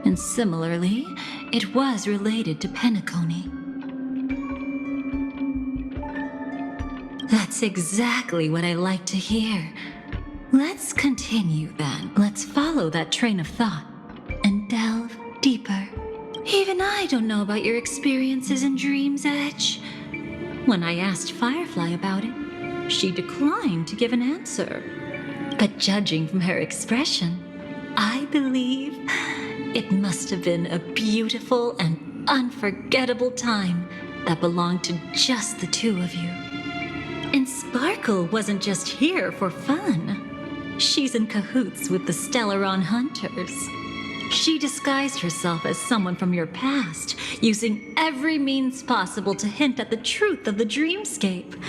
And similarly, it was related to Penacony. That's exactly what I like to hear. Let's continue then. Let's follow that train of thought and delve deeper. Even I don't know about your experiences in Dream's Edge. When I asked Firefly about it, she declined to give an answer. But judging from her expression, I believe it must have been a beautiful and unforgettable time that belonged to just the two of you. And Sparkle wasn't just here for fun. She's in cahoots with the Stellaron Hunters. She disguised herself as someone from your past, using every means possible to hint at the truth of the dreamscape.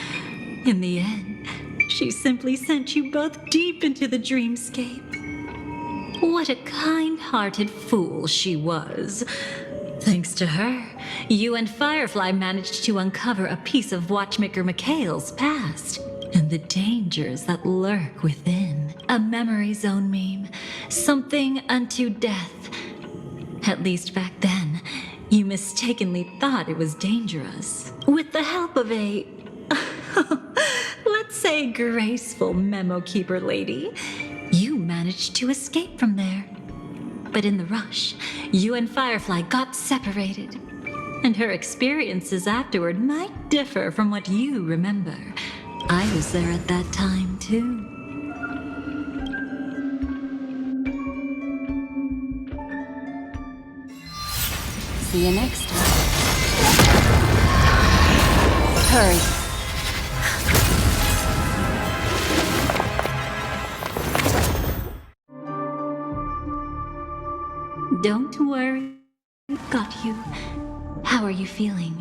In the end, she simply sent you both deep into the dreamscape. What a kind-hearted fool she was. Thanks to her, you and Firefly managed to uncover a piece of Watchmaker Mikhail's past and the dangers that lurk within. A memory zone meme, something unto death. At least back then, you mistakenly thought it was dangerous. With the help of a, let's say, graceful memo keeper lady, you managed to escape from there. But in the rush, you and Firefly got separated. And her experiences afterward might differ from what you remember. I was there at that time, too. See you next time. Hurry. Don't worry. Got you. How are you feeling?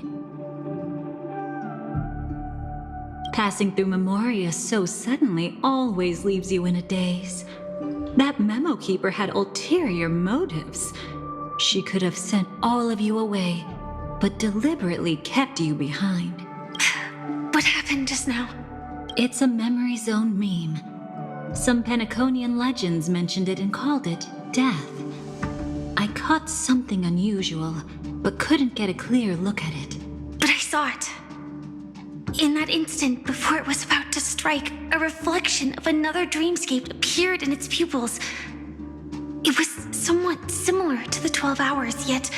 Passing through Memoria so suddenly always leaves you in a daze. That memo keeper had ulterior motives. She could have sent all of you away, but deliberately kept you behind. What happened just now? It's a memory zone meme. Some Penaconian legends mentioned it and called it death. I caught something unusual, but couldn't get a clear look at it. But I saw it. In that instant, before it was about to strike, a reflection of another dreamscape appeared in its pupils. It was somewhat similar to the 12 hours, yet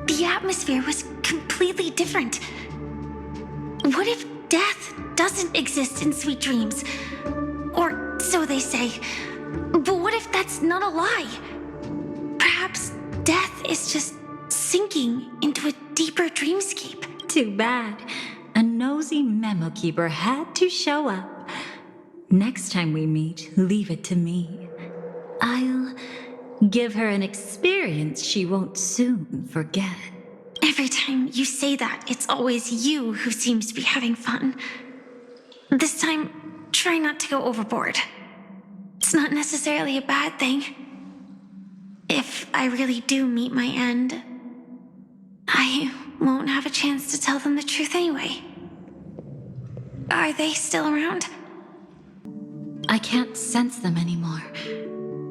the atmosphere was completely different. What if death doesn't exist in sweet dreams? Or so they say. But what if that's not a lie? Perhaps death is just sinking into a deeper dreamscape. Too bad. A nosy memo keeper had to show up. Next time we meet, leave it to me. I'll give her an experience she won't soon forget. Every time you say that, it's always you who seems to be having fun. This time, try not to go overboard. It's not necessarily a bad thing. If I really do meet my end, I won't have a chance to tell them the truth anyway. Are they still around? I can't sense them anymore.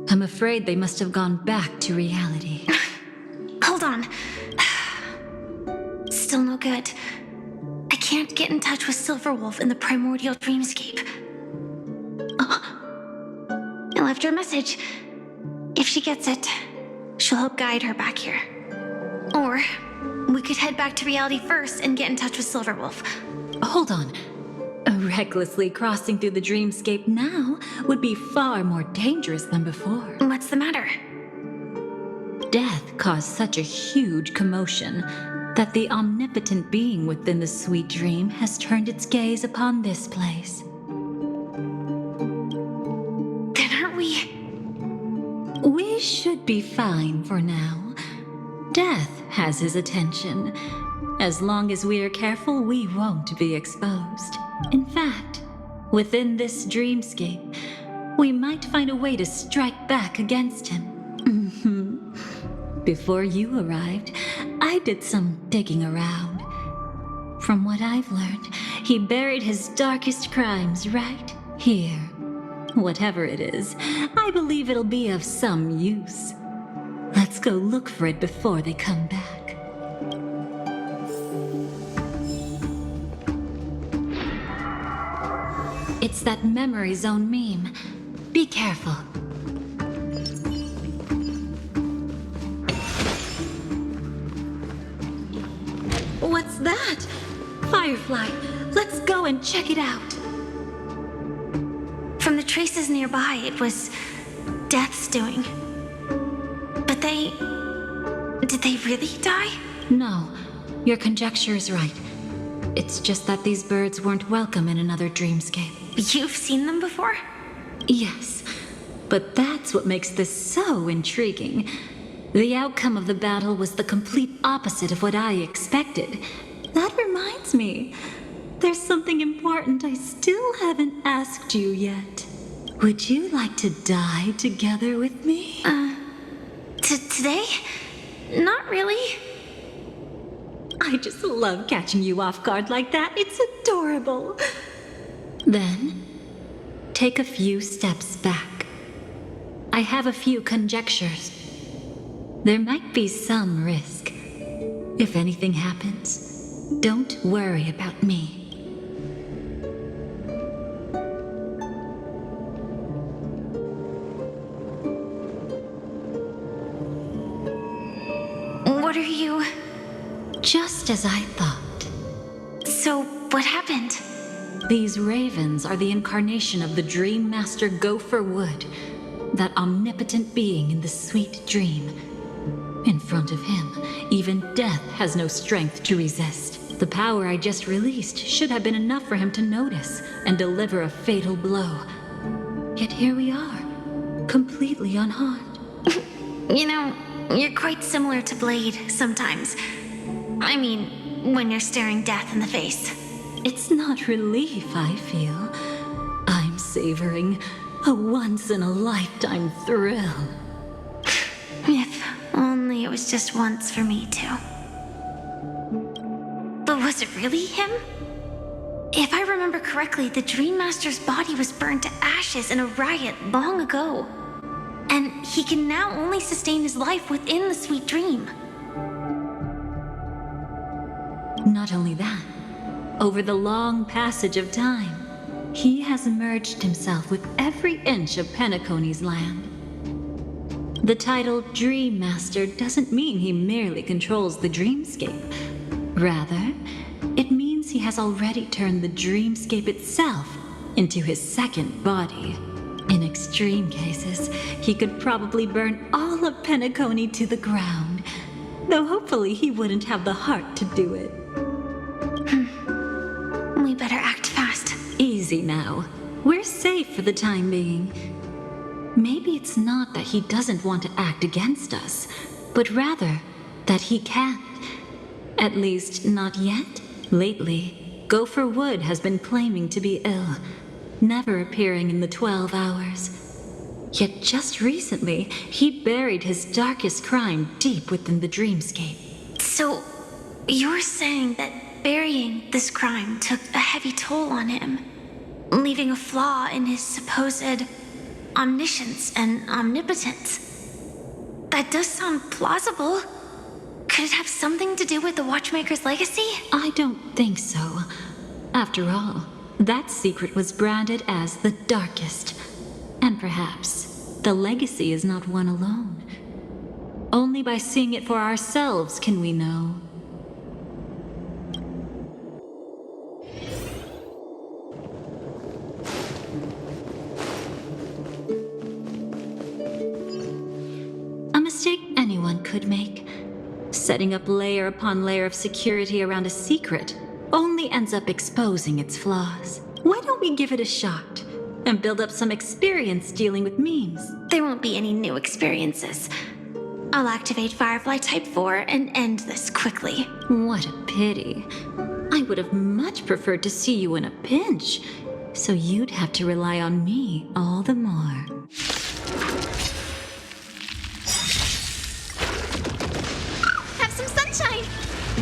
I'm afraid they must have gone back to reality. Hold on. Still no good. I can't get in touch with Silverwolf in the primordial dreamscape. I left her a message. If she gets it, she'll help guide her back here. Or we could head back to reality first and get in touch with Silverwolf. Hold on. Recklessly crossing through the dreamscape now would be far more dangerous than before. What's the matter? Death caused such a huge commotion that the omnipotent being within the sweet dream has turned its gaze upon this place. Then aren't we? We should be fine for now. Death has his attention. As long as we are careful, we won't be exposed. In fact, within this dreamscape, we might find a way to strike back against him. Before you arrived, I did some digging around. From what I've learned, he buried his darkest crimes right here. Whatever it is, I believe it'll be of some use. Let's go look for it before they come back. It's that memory zone meme. Be careful. What's that? Firefly, let's go and check it out. From the traces nearby, it was Death's doing. But did they really die? No, your conjecture is right. It's just that these birds weren't welcome in another dreamscape. You've seen them before? Yes, but that's what makes this so intriguing. The outcome of the battle was the complete opposite of what I expected. That reminds me, there's something important I still haven't asked you yet. Would you like to die together with me? Today? Not really. I just love catching you off guard like that. It's adorable. Then, take a few steps back. I have a few conjectures. There might be some risk. If anything happens, don't worry about me. What are you... Just as I thought. So, what happened? These ravens are the incarnation of the Dream Master Gopher Wood, that omnipotent being in the sweet dream. In front of him, even death has no strength to resist. The power I just released should have been enough for him to notice and deliver a fatal blow. Yet here we are, completely unharmed. You know, you're quite similar to Blade sometimes. I mean, when you're staring death in the face. It's not relief I feel. I'm savoring a once-in-a-lifetime thrill. If only it was just once for me, too. But was it really him? If I remember correctly, the Dream Master's body was burned to ashes in a riot long ago. And he can now only sustain his life within the sweet dream. Not only that, over the long passage of time, he has merged himself with every inch of Penacony's land. The title Dream Master doesn't mean he merely controls the dreamscape. Rather, it means he has already turned the dreamscape itself into his second body. In extreme cases, he could probably burn all of Penacony to the ground, though hopefully he wouldn't have the heart to do it. We better act fast. Easy now. We're safe for the time being. Maybe it's not that he doesn't want to act against us, but rather that he can't. At least, not yet. Lately, Gopher Wood has been claiming to be ill, never appearing in the 12 hours. Yet just recently, he buried his darkest crime deep within the dreamscape. So, you're saying that burying this crime took a heavy toll on him, leaving a flaw in his supposed omniscience and omnipotence. That does sound plausible. Could it have something to do with the Watchmaker's legacy? I don't think so. After all, that secret was branded as the darkest. And perhaps the legacy is not one alone. Only by seeing it for ourselves can we know. A mistake anyone could make. Setting up layer upon layer of security around a secret only ends up exposing its flaws. Why don't we give it a shot and build up some experience dealing with memes? There won't be any new experiences. I'll activate Firefly Type 4 and end this quickly. What a pity. I would have much preferred to see you in a pinch, so you'd have to rely on me all the more. Have some sunshine!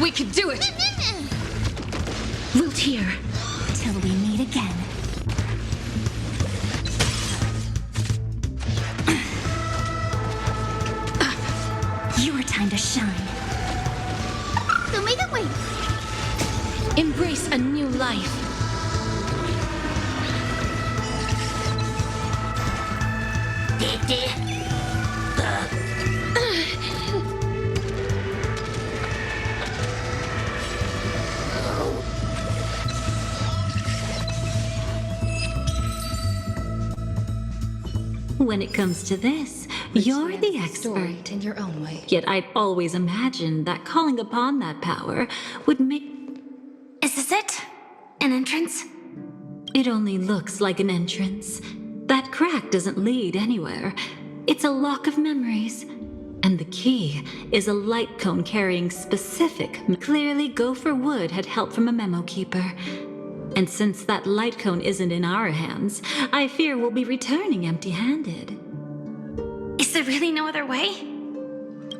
We could do it! Root here, till we meet again. Your time to shine. So make it wait. Embrace a new life. When it comes to this, you're the expert. In your own way. Yet I'd always imagined that calling upon that power would make... Is this it? An entrance? It only looks like an entrance. That crack doesn't lead anywhere. It's a lock of memories. And the key is a light cone carrying specific... Clearly, Gopher Wood had help from a memo keeper. And since that light cone isn't in our hands, I fear we'll be returning empty-handed. Is there really no other way?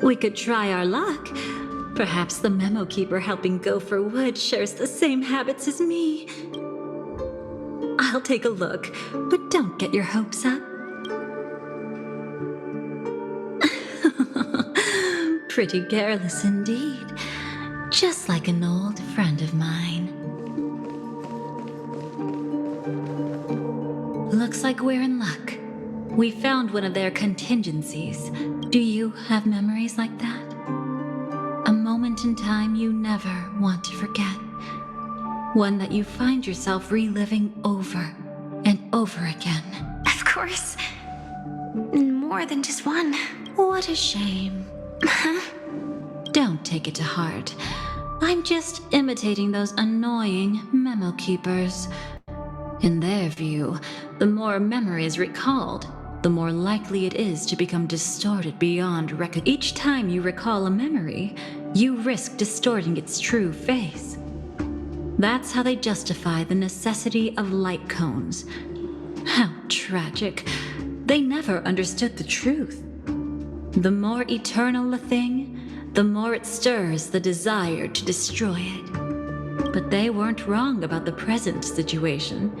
We could try our luck. Perhaps the memo keeper helping Gopher Wood shares the same habits as me. I'll take a look, but don't get your hopes up. Pretty careless indeed. Just like an old friend of mine. Looks like we're in luck. We found one of their contingencies. Do you have memories like that? A moment in time you never want to forget. One that you find yourself reliving over and over again. Of course. More than just one. What a shame. Don't take it to heart. I'm just imitating those annoying memo keepers. In their view, the more memory is recalled, the more likely it is to become distorted beyond recognition. Each time you recall a memory, you risk distorting its true face. That's how they justify the necessity of light cones. How tragic. They never understood the truth. The more eternal a thing, the more it stirs the desire to destroy it. But they weren't wrong about the present situation.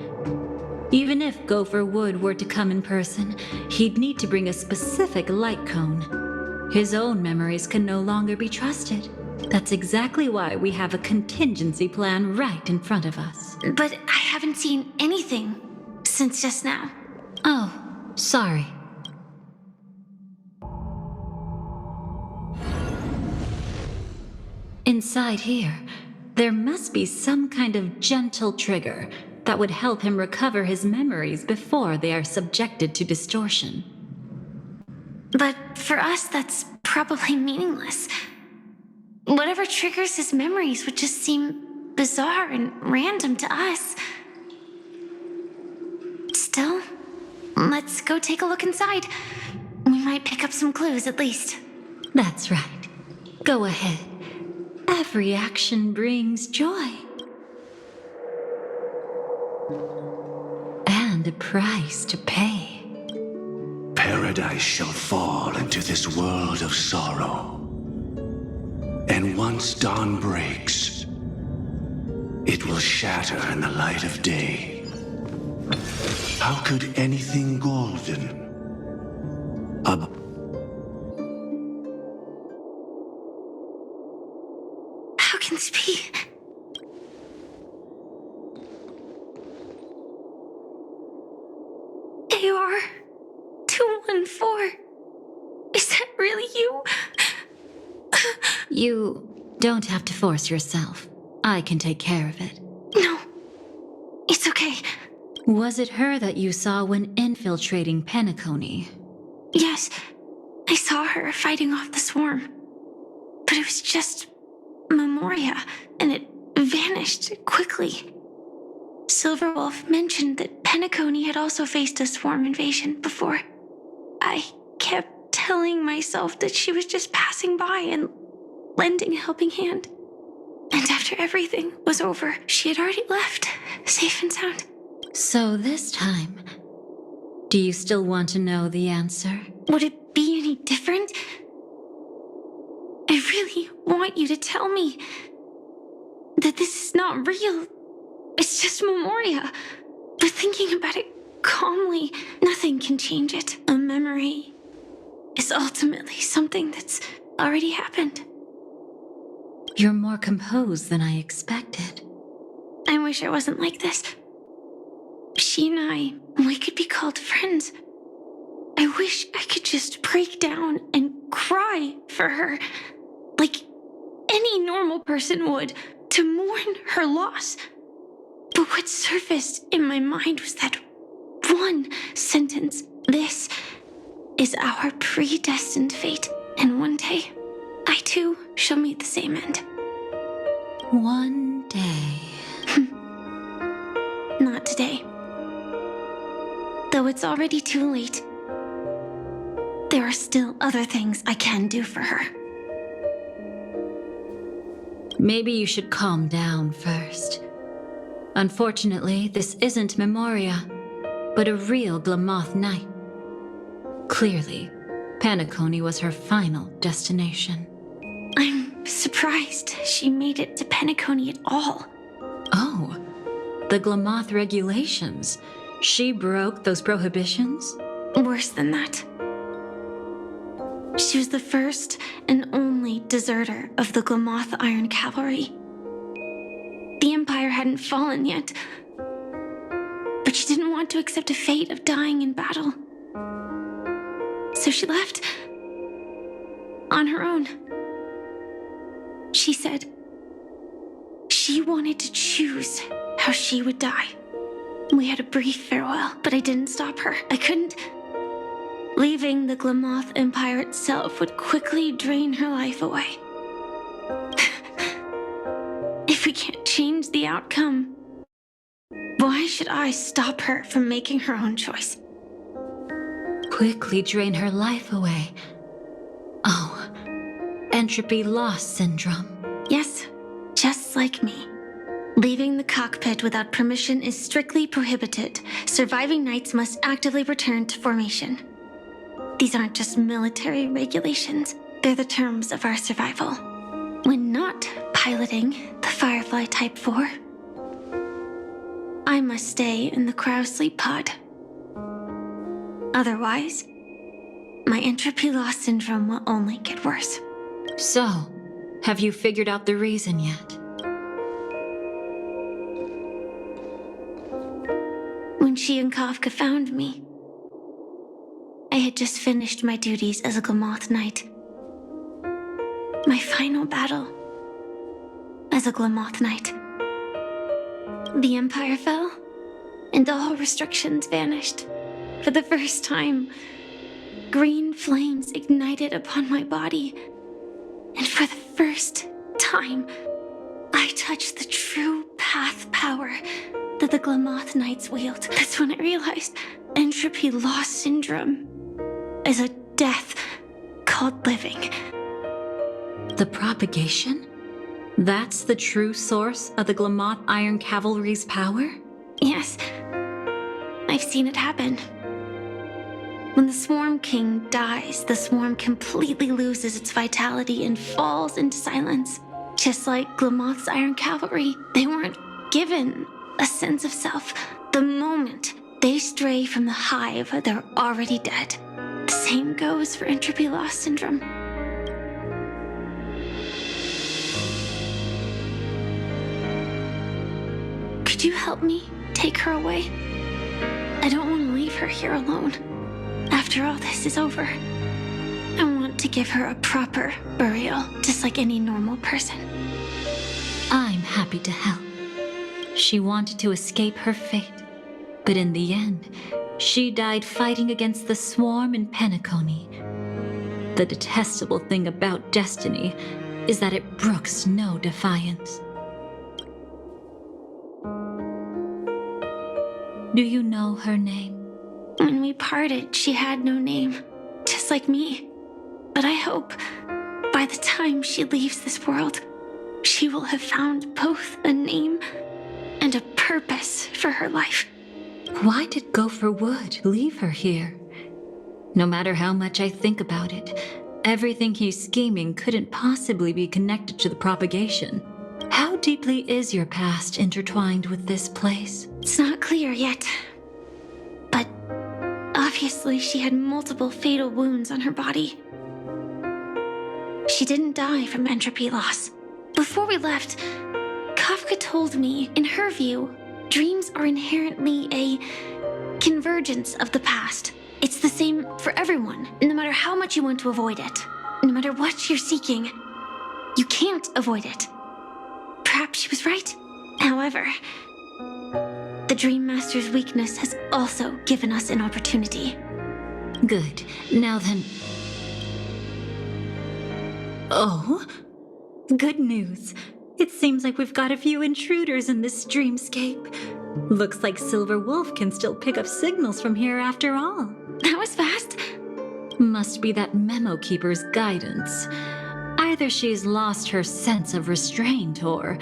Even if Gopher Wood were to come in person, he'd need to bring a specific light cone. His own memories can no longer be trusted. That's exactly why we have a contingency plan right in front of us. But I haven't seen anything since just now. Oh, sorry. Inside here, there must be some kind of gentle trigger that would help him recover his memories before they are subjected to distortion. But for us, that's probably meaningless. Whatever triggers his memories would just seem bizarre and random to us. Still, let's go take a look inside. We might pick up some clues at least. That's right. Go ahead. Every action brings joy. And a price to pay. Paradise shall fall into this world of sorrow. And once dawn breaks, it will shatter in the light of day. How could anything golden, How can this be? AR 214. Is that really you? You don't have to force yourself. I can take care of it. No, it's okay. Was it her that you saw when infiltrating Penacony? Yes, I saw her fighting off the swarm. But it was just Memoria, and it vanished quickly. Silverwolf mentioned that Penacony had also faced a swarm invasion before. I kept telling myself that she was just passing by and lending a helping hand. And after everything was over, she had already left, safe and sound. So this time, do you still want to know the answer? Would it be any different? I really want you to tell me that this is not real. It's just Memoria. But thinking about it calmly, nothing can change it. A memory is ultimately something that's already happened. You're more composed than I expected. I wish I wasn't like this. She and I, we could be called friends. I wish I could just break down and cry for her, like any normal person would, to mourn her loss. But what surfaced in my mind was that one sentence. This is our predestined fate, and one day, I too shall meet the same end. One day. Not today. Though it's already too late, there are still other things I can do for her. Maybe you should calm down first. Unfortunately, this isn't Memoria, but a real Glamoth Knight. Clearly, Penacony was her final destination. I'm surprised she made it to Penacony at all. Oh, the Glamoth regulations. She broke those prohibitions? Worse than that. She was the first and only deserter of the Glamoth Iron Cavalry. The Empire hadn't fallen yet, but she didn't want to accept a fate of dying in battle. So she left on her own. She said she wanted to choose how she would die. We had a brief farewell, but I didn't stop her. I couldn't. Leaving the Glamoth Empire itself would quickly drain her life away. If we can't change the outcome, why should I stop her from making her own choice? Quickly drain her life away. Oh, entropy loss syndrome. Yes, just like me. Leaving the cockpit without permission is strictly prohibited. Surviving knights must actively return to formation. These aren't just military regulations, they're the terms of our survival. When not piloting the Firefly Type 4, I must stay in the cryosleep pod. Otherwise, my entropy loss syndrome will only get worse. So, Have you figured out the reason yet? When she and Kafka found me, I had just finished my duties as a Glamoth Knight. My final battle as a Glamoth Knight. The Empire fell, and all restrictions vanished. For the first time, green flames ignited upon my body, and for the first time, I touched the true path power that the Glamoth Knights wield. That's when I realized entropy loss syndrome is a death called living. The propagation? That's the true source of the Glamoth Iron Cavalry's power? Yes, I've seen it happen. When the Swarm King dies, the Swarm completely loses its vitality and falls into silence. Just like Glamoth's Iron Cavalry, they weren't given a sense of self. The moment they stray from the hive, they're already dead. The same goes for entropy loss syndrome. Could you help me take her away? I don't want to leave her here alone. After all this is over, I want to give her a proper burial, just like any normal person. I'm happy to help. She wanted to escape her fate, but in the end, she died fighting against the Swarm in Penacony. The detestable thing about destiny is that it brooks no defiance. Do you know her name? When we parted, she had no name, just like me. But I hope, by the time she leaves this world, she will have found both a name and a purpose for her life. Why did Gopher Wood leave her here? No matter how much I think about it, everything he's scheming couldn't possibly be connected to the propagation. How deeply is your past intertwined with this place? It's not clear yet. But obviously she had multiple fatal wounds on her body. She didn't die from entropy loss. Before we left, Kafka told me, in her view, dreams are inherently a convergence of the past. It's the same for everyone, no matter how much you want to avoid it. No matter what you're seeking, you can't avoid it. Perhaps she was right. However, the Dream Master's weakness has also given us an opportunity. Good. Now then... Oh? Good news. It seems like we've got a few intruders in this dreamscape. Looks like Silver Wolf can still pick up signals from here after all. That was fast. Must be that memo keeper's guidance. Either she's lost her sense of restraint or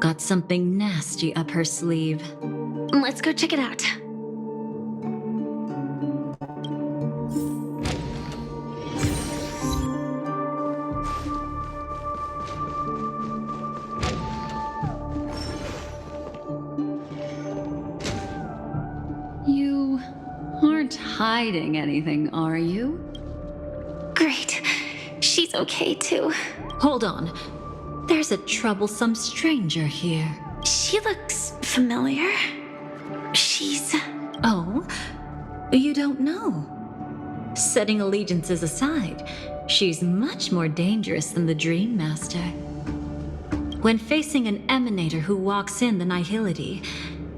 got something nasty up her sleeve. Let's go check it out. You aren't hiding anything, are you? Great. She's okay too. Hold on. There's a troublesome stranger here. She looks familiar. She's... Oh? You don't know? Setting allegiances aside, she's much more dangerous than the Dream Master. When facing an emanator who walks in the nihility,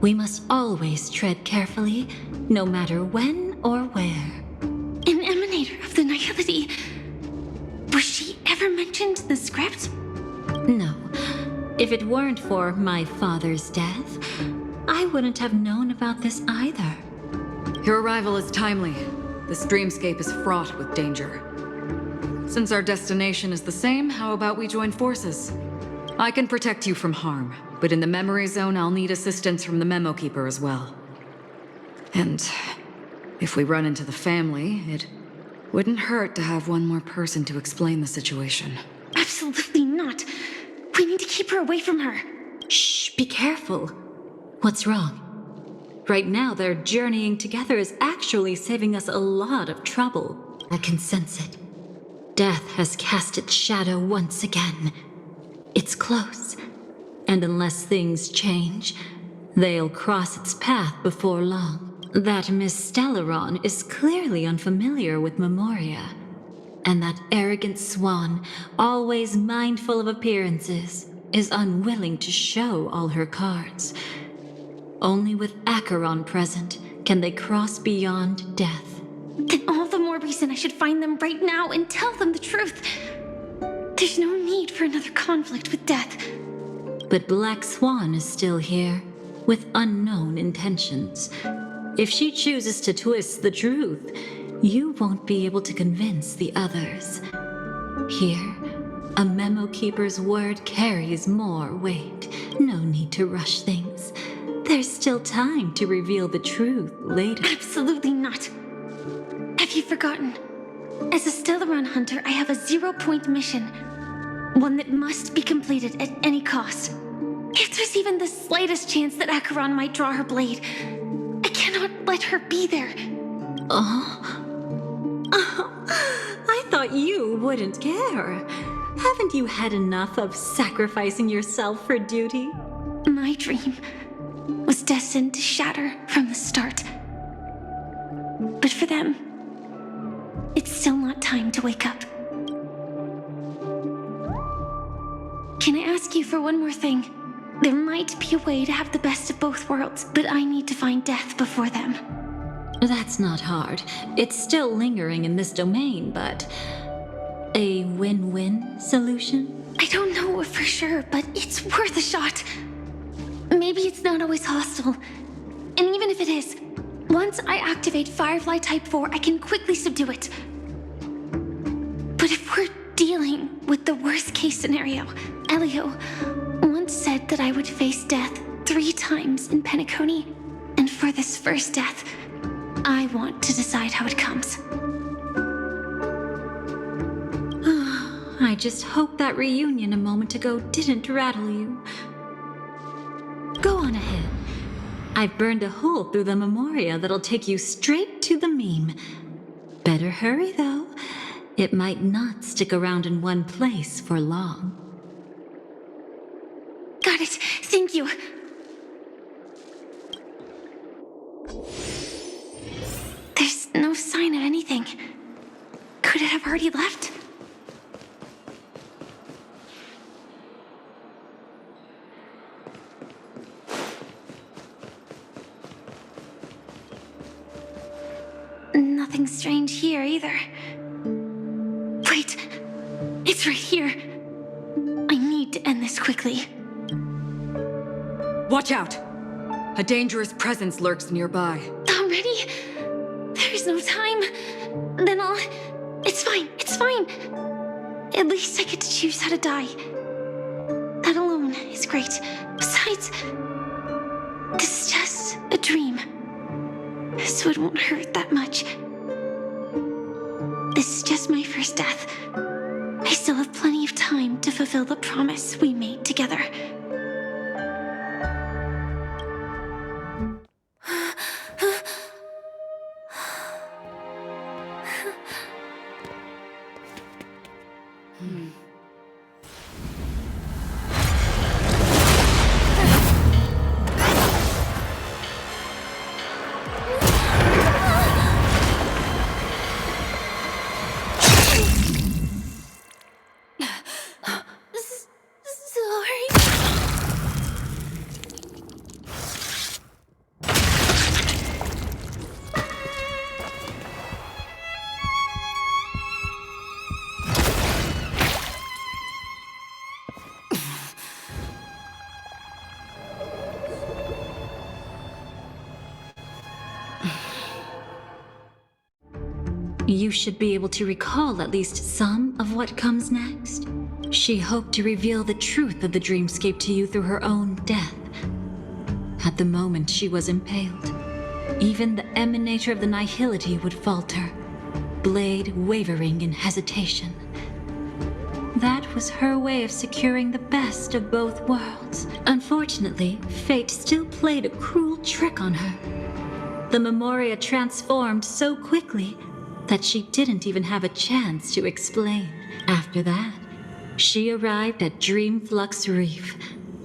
we must always tread carefully, no matter when or where. An emanator of the nihility? Was she ever mentioned in the script? No. If it weren't for my father's death, I wouldn't have known about this either. Your arrival is timely. This dreamscape is fraught with danger. Since our destination is the same, how about we join forces? I can protect you from harm, but in the memory zone, I'll need assistance from the memo keeper as well. And if we run into the family, it wouldn't hurt to have one more person to explain the situation. Absolutely not. We need to keep her away from her. Shh, be careful. What's wrong? Right now, their journeying together is actually saving us a lot of trouble. I can sense it. Death has cast its shadow once again. It's close, and unless things change, they'll cross its path before long. That Miss Stellaron is clearly unfamiliar with Memoria, and that arrogant swan, always mindful of appearances, is unwilling to show all her cards. Only with Acheron present can they cross beyond death. Then all the more reason I should find them right now and tell them the truth. There's no need for another conflict with death. But Black Swan is still here, with unknown intentions. If she chooses to twist the truth, you won't be able to convince the others. Here, a memo keeper's word carries more weight. No need to rush things. There's still time to reveal the truth later. Absolutely not. Have you forgotten? As a Stellaron hunter, I have a 0-point mission. One that must be completed at any cost. If there's even the slightest chance that Acheron might draw her blade, I cannot let her be there. I thought you wouldn't care. Haven't you had enough of sacrificing yourself for duty? My dream was destined to shatter from the start. But for them, it's still not time to wake up. Can I ask you for one more thing? There might be a way to have the best of both worlds, but I need to find death before them. That's not hard. It's still lingering in this domain, but a win-win solution? I don't know for sure, but it's worth a shot. Maybe it's not always hostile. And even if it is, once I activate Firefly Type 4, I can quickly subdue it. But if we're dealing with the worst-case scenario, Elio once said that I would face death 3 times in Penacony. And for this first death, I want to decide how it comes. I just hope that reunion a moment ago didn't rattle you. Go on ahead. I've burned a hole through the Memoria that'll take you straight to the meme. Better hurry, though. It might not stick around in one place for long. Got it. Thank you. There's no sign of anything. Could it have already left? Nothing strange here either. Wait, it's right here. I need to end this quickly. Watch out! A dangerous presence lurks nearby. Already? There's no time. Then I'll... It's fine, it's fine. At least I get to choose how to die. That alone is great. Besides, this is just a dream. So it won't hurt that much. This is just my first death. I still have plenty of time to fulfill the promise we made together. You should be able to recall at least some of what comes next. She hoped to reveal the truth of the dreamscape to you through her own death. At the moment she was impaled, even the emanator of the nihility would falter, blade wavering in hesitation. That was her way of securing the best of both worlds. Unfortunately, fate still played a cruel trick on her. The Memoria transformed so quickly that she didn't even have a chance to explain. After that, she arrived at Dreamflux Reef,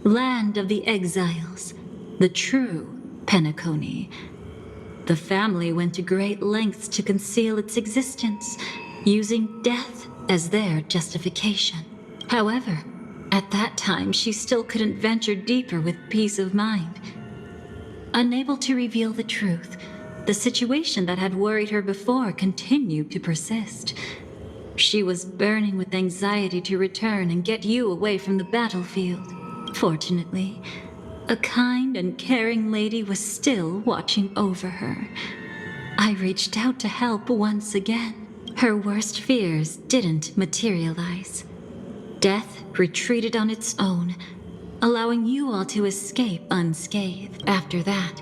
land of the exiles, the true Penacony. The family went to great lengths to conceal its existence, using death as their justification. However, at that time, she still couldn't venture deeper with peace of mind. Unable to reveal the truth, the situation that had worried her before continued to persist. She was burning with anxiety to return and get you away from the battlefield. Fortunately, a kind and caring lady was still watching over her. I reached out to help once again. Her worst fears didn't materialize. Death retreated on its own, allowing you all to escape unscathed. After that,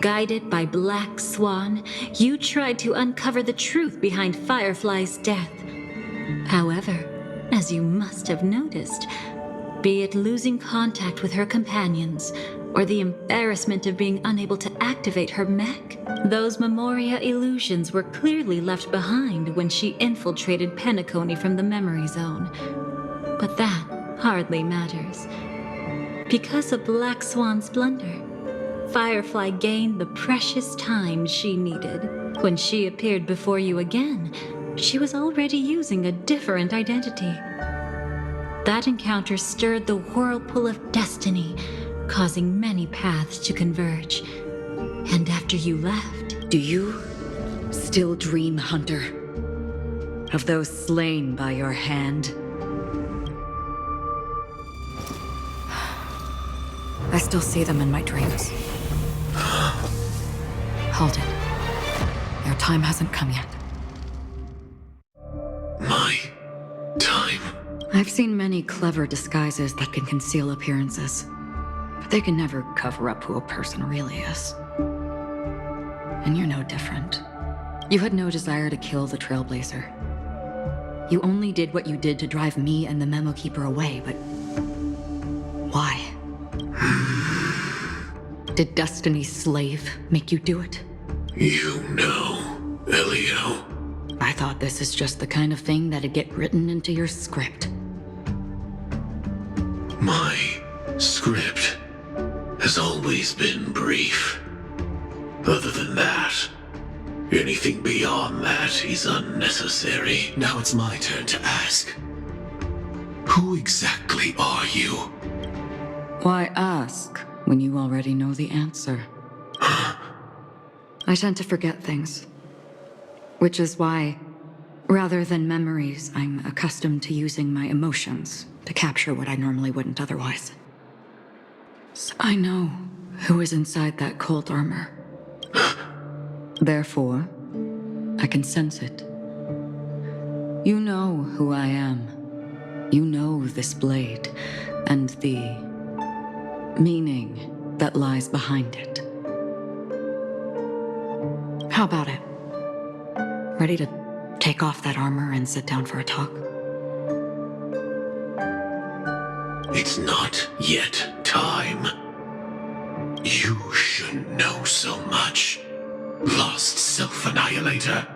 guided by Black Swan, you tried to uncover the truth behind Firefly's death. However, as you must have noticed, be it losing contact with her companions, or the embarrassment of being unable to activate her mech, those Memoria illusions were clearly left behind when she infiltrated Penacony from the memory zone. But that hardly matters. Because of Black Swan's blunder, Firefly gained the precious time she needed. When she appeared before you again, she was already using a different identity. That encounter stirred the whirlpool of destiny, causing many paths to converge. And after you left... Do you still dream, Hunter? Of those slain by your hand? I still see them in my dreams. Hold it. Your time hasn't come yet. My time? I've seen many clever disguises that can conceal appearances, but they can never cover up who a person really is. And you're no different. You had no desire to kill the Trailblazer. You only did what you did to drive me and the Memo Keeper away, but... why? Did Destiny's slave make you do it? You know, Elio. I thought this is just the kind of thing that'd get written into your script. My script has always been brief. Other than that, anything beyond that is unnecessary. Now it's my turn to ask. Who exactly are you? Why ask when you already know the answer? I tend to forget things. Which is why, rather than memories, I'm accustomed to using my emotions to capture what I normally wouldn't otherwise. So I know who is inside that cold armor. Therefore, I can sense it. You know who I am. You know this blade, and the meaning that lies behind it. How about it? Ready to take off that armor and sit down for a talk? It's not yet time. You shouldn't know so much. Lost self-annihilator.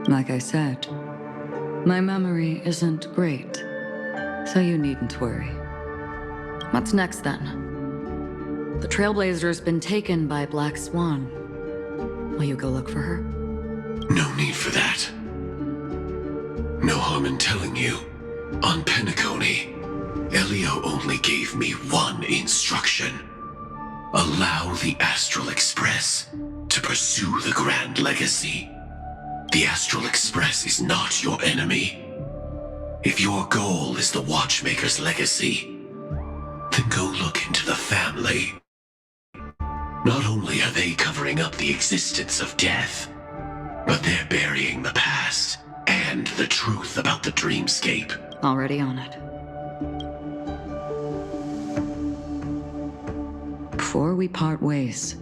Like I said, my memory isn't great, so you needn't worry. What's next, then? The Trailblazer's been taken by Black Swan. Will you go look for her? No need for that. No harm in telling you. On Penacony, Elio only gave me one instruction. Allow the Astral Express to pursue the Grand Legacy. The Astral Express is not your enemy. If your goal is the Watchmaker's legacy, then go look into the family. Not only are they covering up the existence of death, but they're burying the past and the truth about the dreamscape. Already on it. Before we part ways,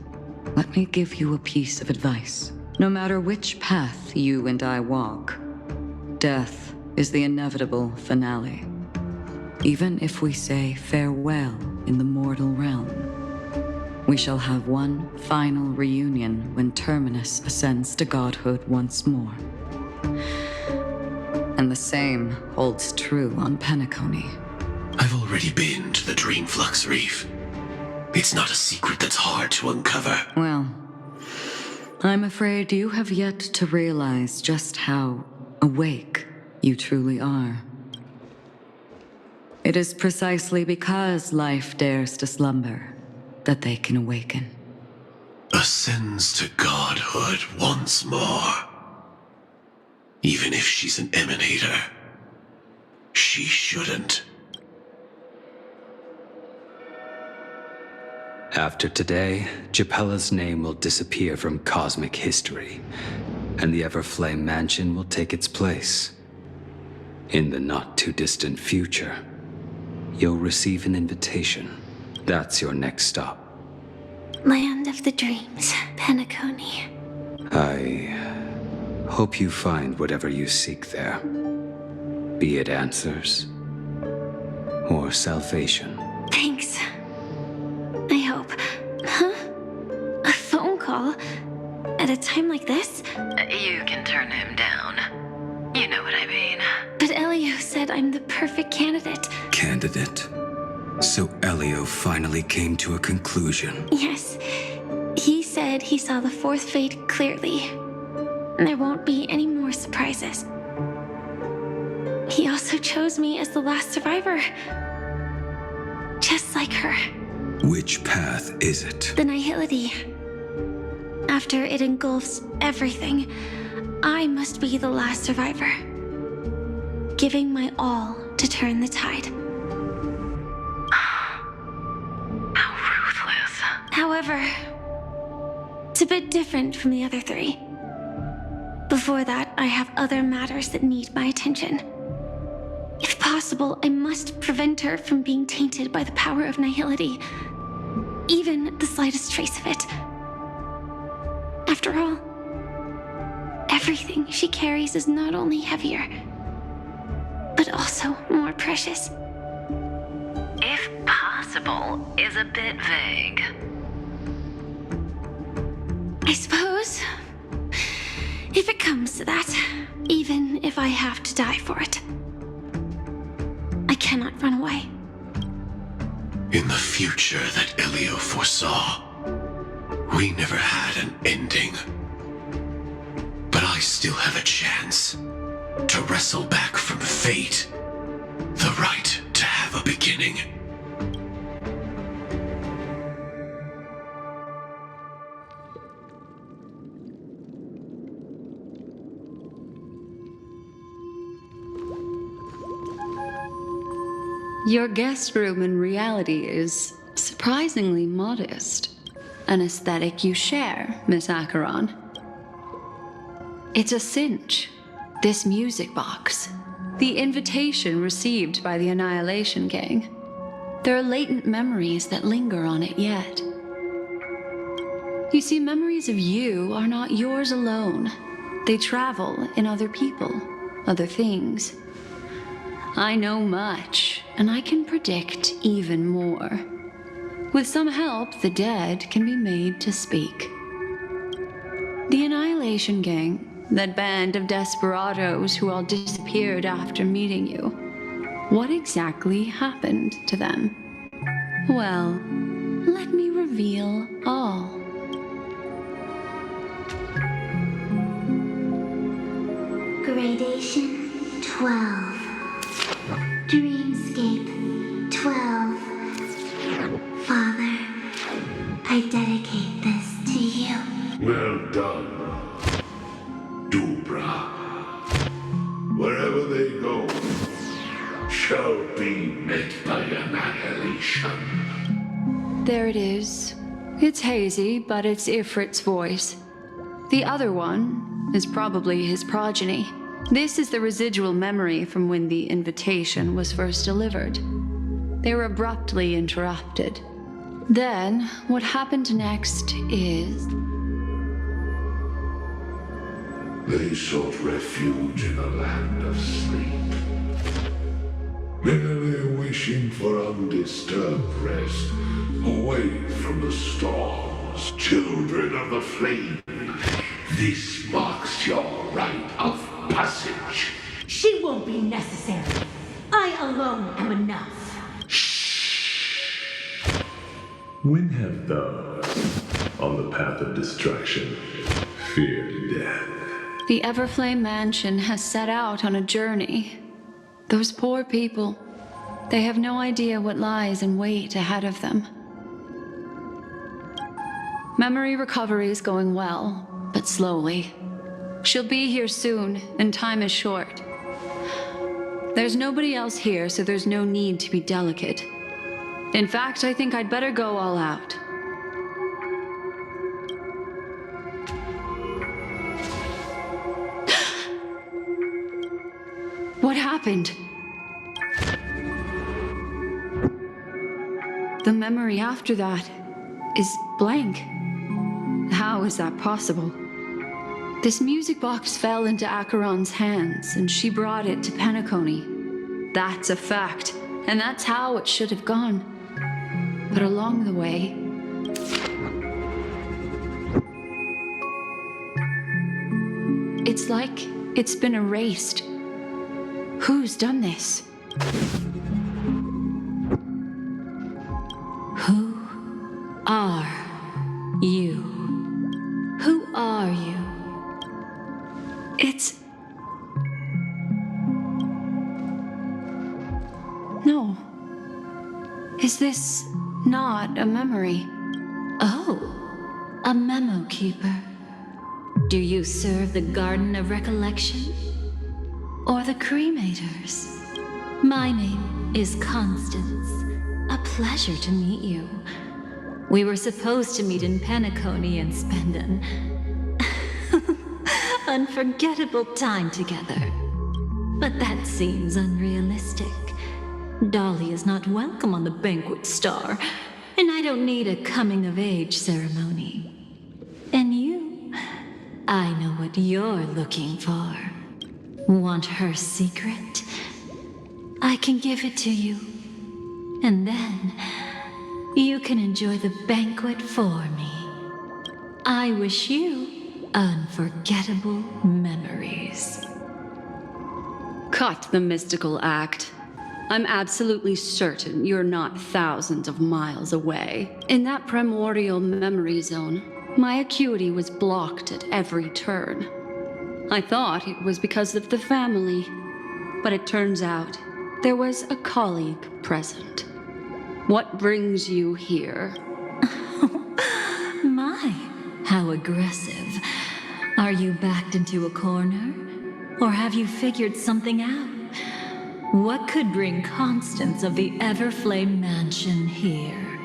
let me give you a piece of advice. No matter which path you and I walk, death is the inevitable finale. Even if we say farewell in the mortal realm, we shall have one final reunion when Terminus ascends to godhood once more. And the same holds true on Penacony. I've already been to the Dreamflux Reef. It's not a secret that's hard to uncover. Well, I'm afraid you have yet to realize just how awake you truly are. It is precisely because life dares to slumber that they can awaken. Ascends to godhood once more. Even if she's an emanator, she shouldn't. After today, Japella's name will disappear from cosmic history, and the Everflame Mansion will take its place. In the not-too-distant future, you'll receive an invitation. That's your next stop. Land of the Dreams, Penacony. I hope you find whatever you seek there. Be it answers or salvation. Thanks. I hope. Huh? A phone call? At a time like this? You can turn him down. You know what I mean. But Elio said I'm the perfect candidate. Candidate? So Elio finally came to a conclusion. Yes. He said he saw the fourth fate clearly. There won't be any more surprises. He also chose me as the last survivor. Just like her. Which path is it? The Nihility. After it engulfs everything, I must be the last survivor. Giving my all to turn the tide. How ruthless. However, it's a bit different from the other three. Before that, I have other matters that need my attention. If possible, I must prevent her from being tainted by the power of Nihility. Even the slightest trace of it. After all, everything she carries is not only heavier, but also more precious. If possible is a bit vague. I suppose, if it comes to that, even if I have to die for it, I cannot run away. In the future that Elio foresaw, we never had an ending. But I still have a chance to wrestle back from fate the right to have a beginning. Your guest room in reality is surprisingly modest. An aesthetic you share, Miss Acheron. It's a cinch. This music box. The invitation received by the Annihilation Gang. There are latent memories that linger on it yet. You see, memories of you are not yours alone. They travel in other people, other things. I know much, and I can predict even more. With some help, the dead can be made to speak. The Annihilation Gang, that band of desperados who all disappeared after meeting you. What exactly happened to them? Well, let me reveal all. Gradation 12. Dreamscape 12. Father, I dedicate this to you. Well done, Dubra. Wherever they go, shall be met by annihilation. There it is. It's hazy, but it's Ifrit's voice. The other one is probably his progeny. This is the residual memory from when the invitation was first delivered. They were abruptly interrupted. Then, what happened next is... They sought refuge in a land of sleep. merely wishing for undisturbed rest, away from the storms, children of the flame. This marks your rite of passage. She won't be necessary. I alone am enough. When have those on the path of destruction feared death? The Everflame Mansion has set out on a journey. Those poor people, they have no idea what lies in wait ahead of them. Memory recovery is going well, but slowly. She'll be here soon, and time is short. There's nobody else here, so there's no need to be delicate. In fact, I think I'd better go all out. What happened? The memory after that is blank. How is that possible? This music box fell into Acheron's hands, and she brought it to Penacony. That's a fact, and that's how it should have gone. But along the way, it's like it's been erased. Who's done this? Who are you? Who are you? It's... No. Is this not a memory? Oh, a memo keeper. Do you serve the Garden of Recollection? Or the Cremators? My name is Constance. A pleasure to meet you. We were supposed to meet in Penacony and spend an unforgettable time together. But that seems unrealistic. Dolly is not welcome on the Banquet Star, and I don't need a coming-of-age ceremony. And you, I know what you're looking for. Want her secret? I can give it to you. And then, you can enjoy the banquet for me. I wish you unforgettable memories. Cut the mystical act. I'm absolutely certain you're not thousands of miles away. In that primordial memory zone, my acuity was blocked at every turn. I thought it was because of the family, but it turns out there was a colleague present. What brings you here? My, how aggressive. Are you backed into a corner? Or have you figured something out? What could bring Constance of the Everflame Mansion here?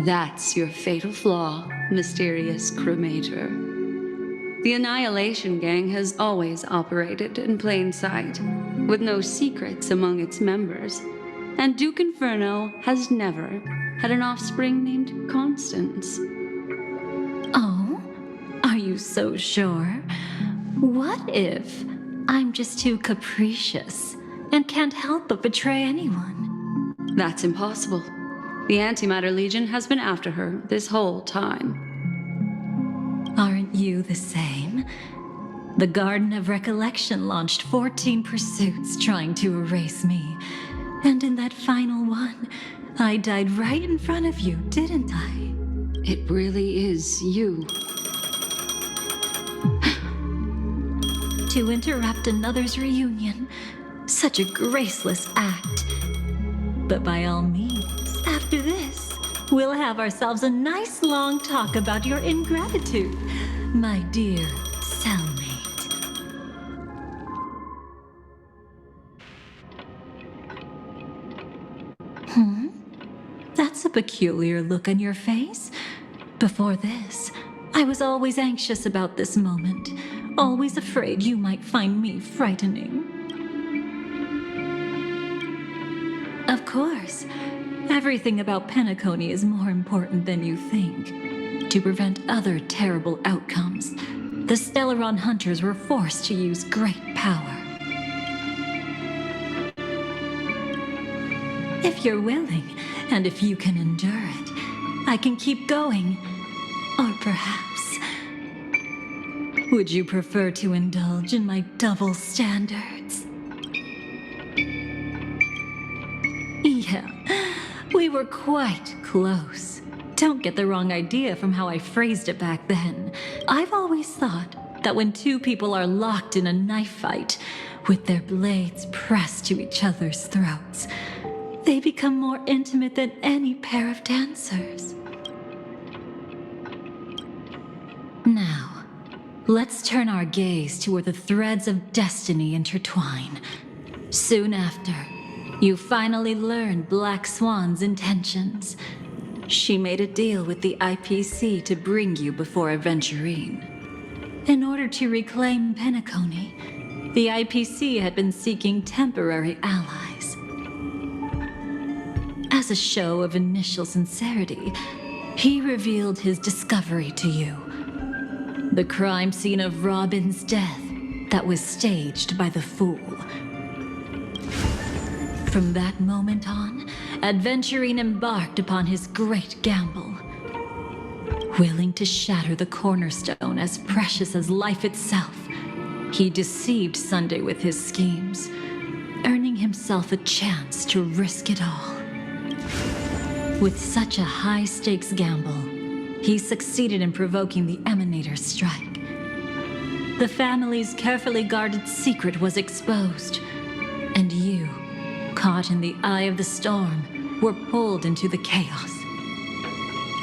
That's your fatal flaw, mysterious cremator. The Annihilation Gang has always operated in plain sight, with no secrets among its members, and Duke Inferno has never had an offspring named Constance. Oh? Are you so sure? What if I'm just too capricious and can't help but betray anyone? That's impossible. The Antimatter Legion has been after her this whole time. Aren't you the same? The Garden of Recollection launched 14 pursuits trying to erase me. And in that final one, I died right in front of you, didn't I? It really is you. To interrupt another's reunion. Such a graceless act. But by all means, after this, we'll have ourselves a nice long talk about your ingratitude, my dear cellmate. That's a peculiar look on your face. Before this, I was always anxious about this moment, always afraid you might find me frightening. Of course, everything about Penacony is more important than you think. To prevent other terrible outcomes, the Stellaron hunters were forced to use great power. If you're willing, and if you can endure it, I can keep going. Or perhaps, would you prefer to indulge in my double standards? Yeah, we were quite close. Don't get the wrong idea from how I phrased it back then. I've always thought that when two people are locked in a knife fight, with their blades pressed to each other's throats, they become more intimate than any pair of dancers. Now, let's turn our gaze to where the threads of destiny intertwine. Soon after, you finally learn Black Swan's intentions. She made a deal with the IPC to bring you before Aventurine. In order to reclaim Penacony, the IPC had been seeking temporary allies. As a show of initial sincerity, he revealed his discovery to you. The crime scene of Robin's death that was staged by the Fool. From that moment on, Aventurine embarked upon his great gamble. Willing to shatter the cornerstone as precious as life itself, he deceived Sunday with his schemes, earning himself a chance to risk it all. With such a high-stakes gamble, he succeeded in provoking the Emanator's strike. The family's carefully guarded secret was exposed, and you, caught in the eye of the storm, were pulled into the chaos.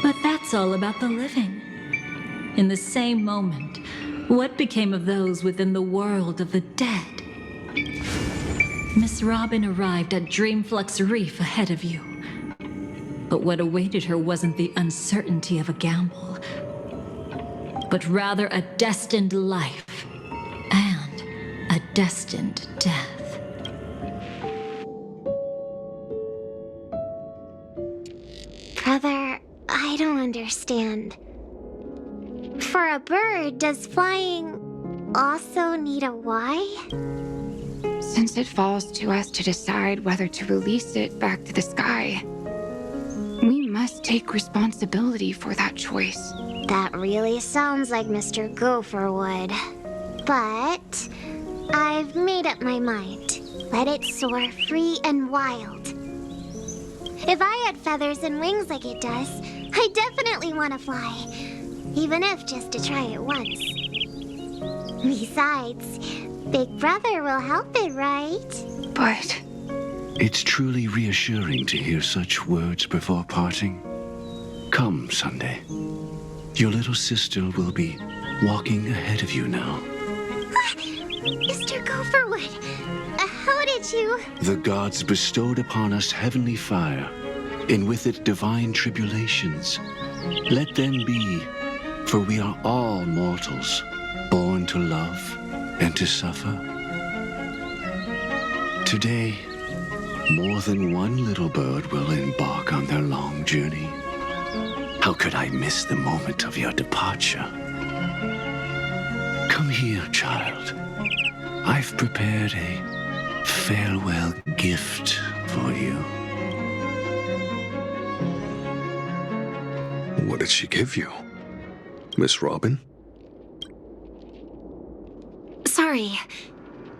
But that's all about the living. In the same moment, what became of those within the world of the dead? Miss Robin arrived at Dreamflux Reef ahead of you. But what awaited her wasn't the uncertainty of a gamble, but rather a destined life and a destined death. Brother, I don't understand. For a bird, does flying also need a why? Since it falls to us to decide whether to release it back to the sky, we must take responsibility for that choice. That really sounds like Mr. Gopher would. But I've made up my mind. Let it soar free and wild. If I had feathers and wings like it does, I definitely want to fly. Even if just to try it once. Besides, Big Brother will help it, right? But it's truly reassuring to hear such words before parting. Come, Sunday. Your little sister will be walking ahead of you now. Mr. Gopherwood, how did you... The gods bestowed upon us heavenly fire, and with it divine tribulations. Let them be, for we are all mortals, born to love and to suffer. Today, more than one little bird will embark on their long journey. How could I miss the moment of your departure? Come here, child. I've prepared a farewell gift for you. What did she give you? Miss Robin? Sorry.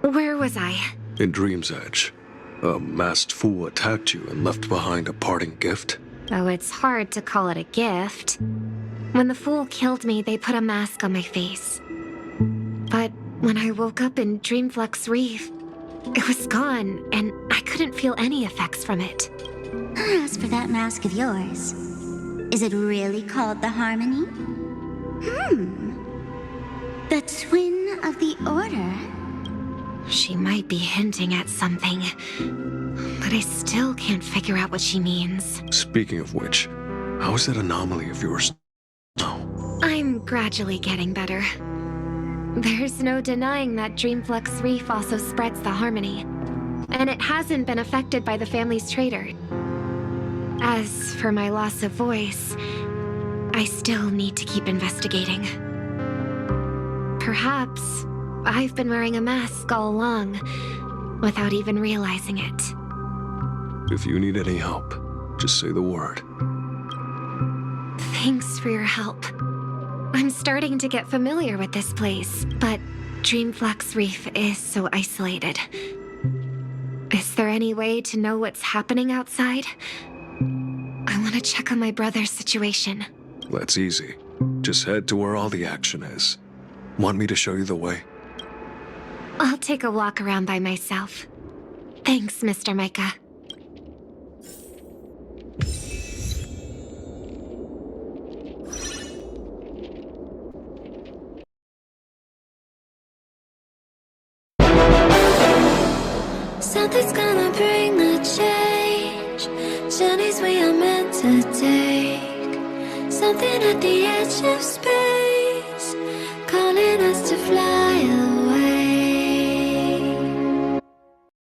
Where was I? In Dream's Edge. A masked fool attacked you and left behind a parting gift? Oh, it's hard to call it a gift. When the fool killed me, they put a mask on my face. But when I woke up in Dreamflux Reef, it was gone, and I couldn't feel any effects from it. As for that mask of yours, is it really called the Harmony? The Twin of the Order? She might be hinting at something, but I still can't figure out what she means. Speaking of which, how is that anomaly of yours now? I'm gradually getting better. There's no denying that Dreamflux Reef also spreads the Harmony, and it hasn't been affected by the family's traitor. As for my loss of voice, I still need to keep investigating. Perhaps I've been wearing a mask all along, without even realizing it. If you need any help, just say the word. Thanks for your help. I'm starting to get familiar with this place, but Dreamflux Reef is so isolated. Is there any way to know what's happening outside? I want to check on my brother's situation. That's easy. Just head to where all the action is. Want me to show you the way? I'll take a walk around by myself. Thanks, Mr. Micah. Something's gonna bring the change. Journeys we are meant to take. Something at the edge of space.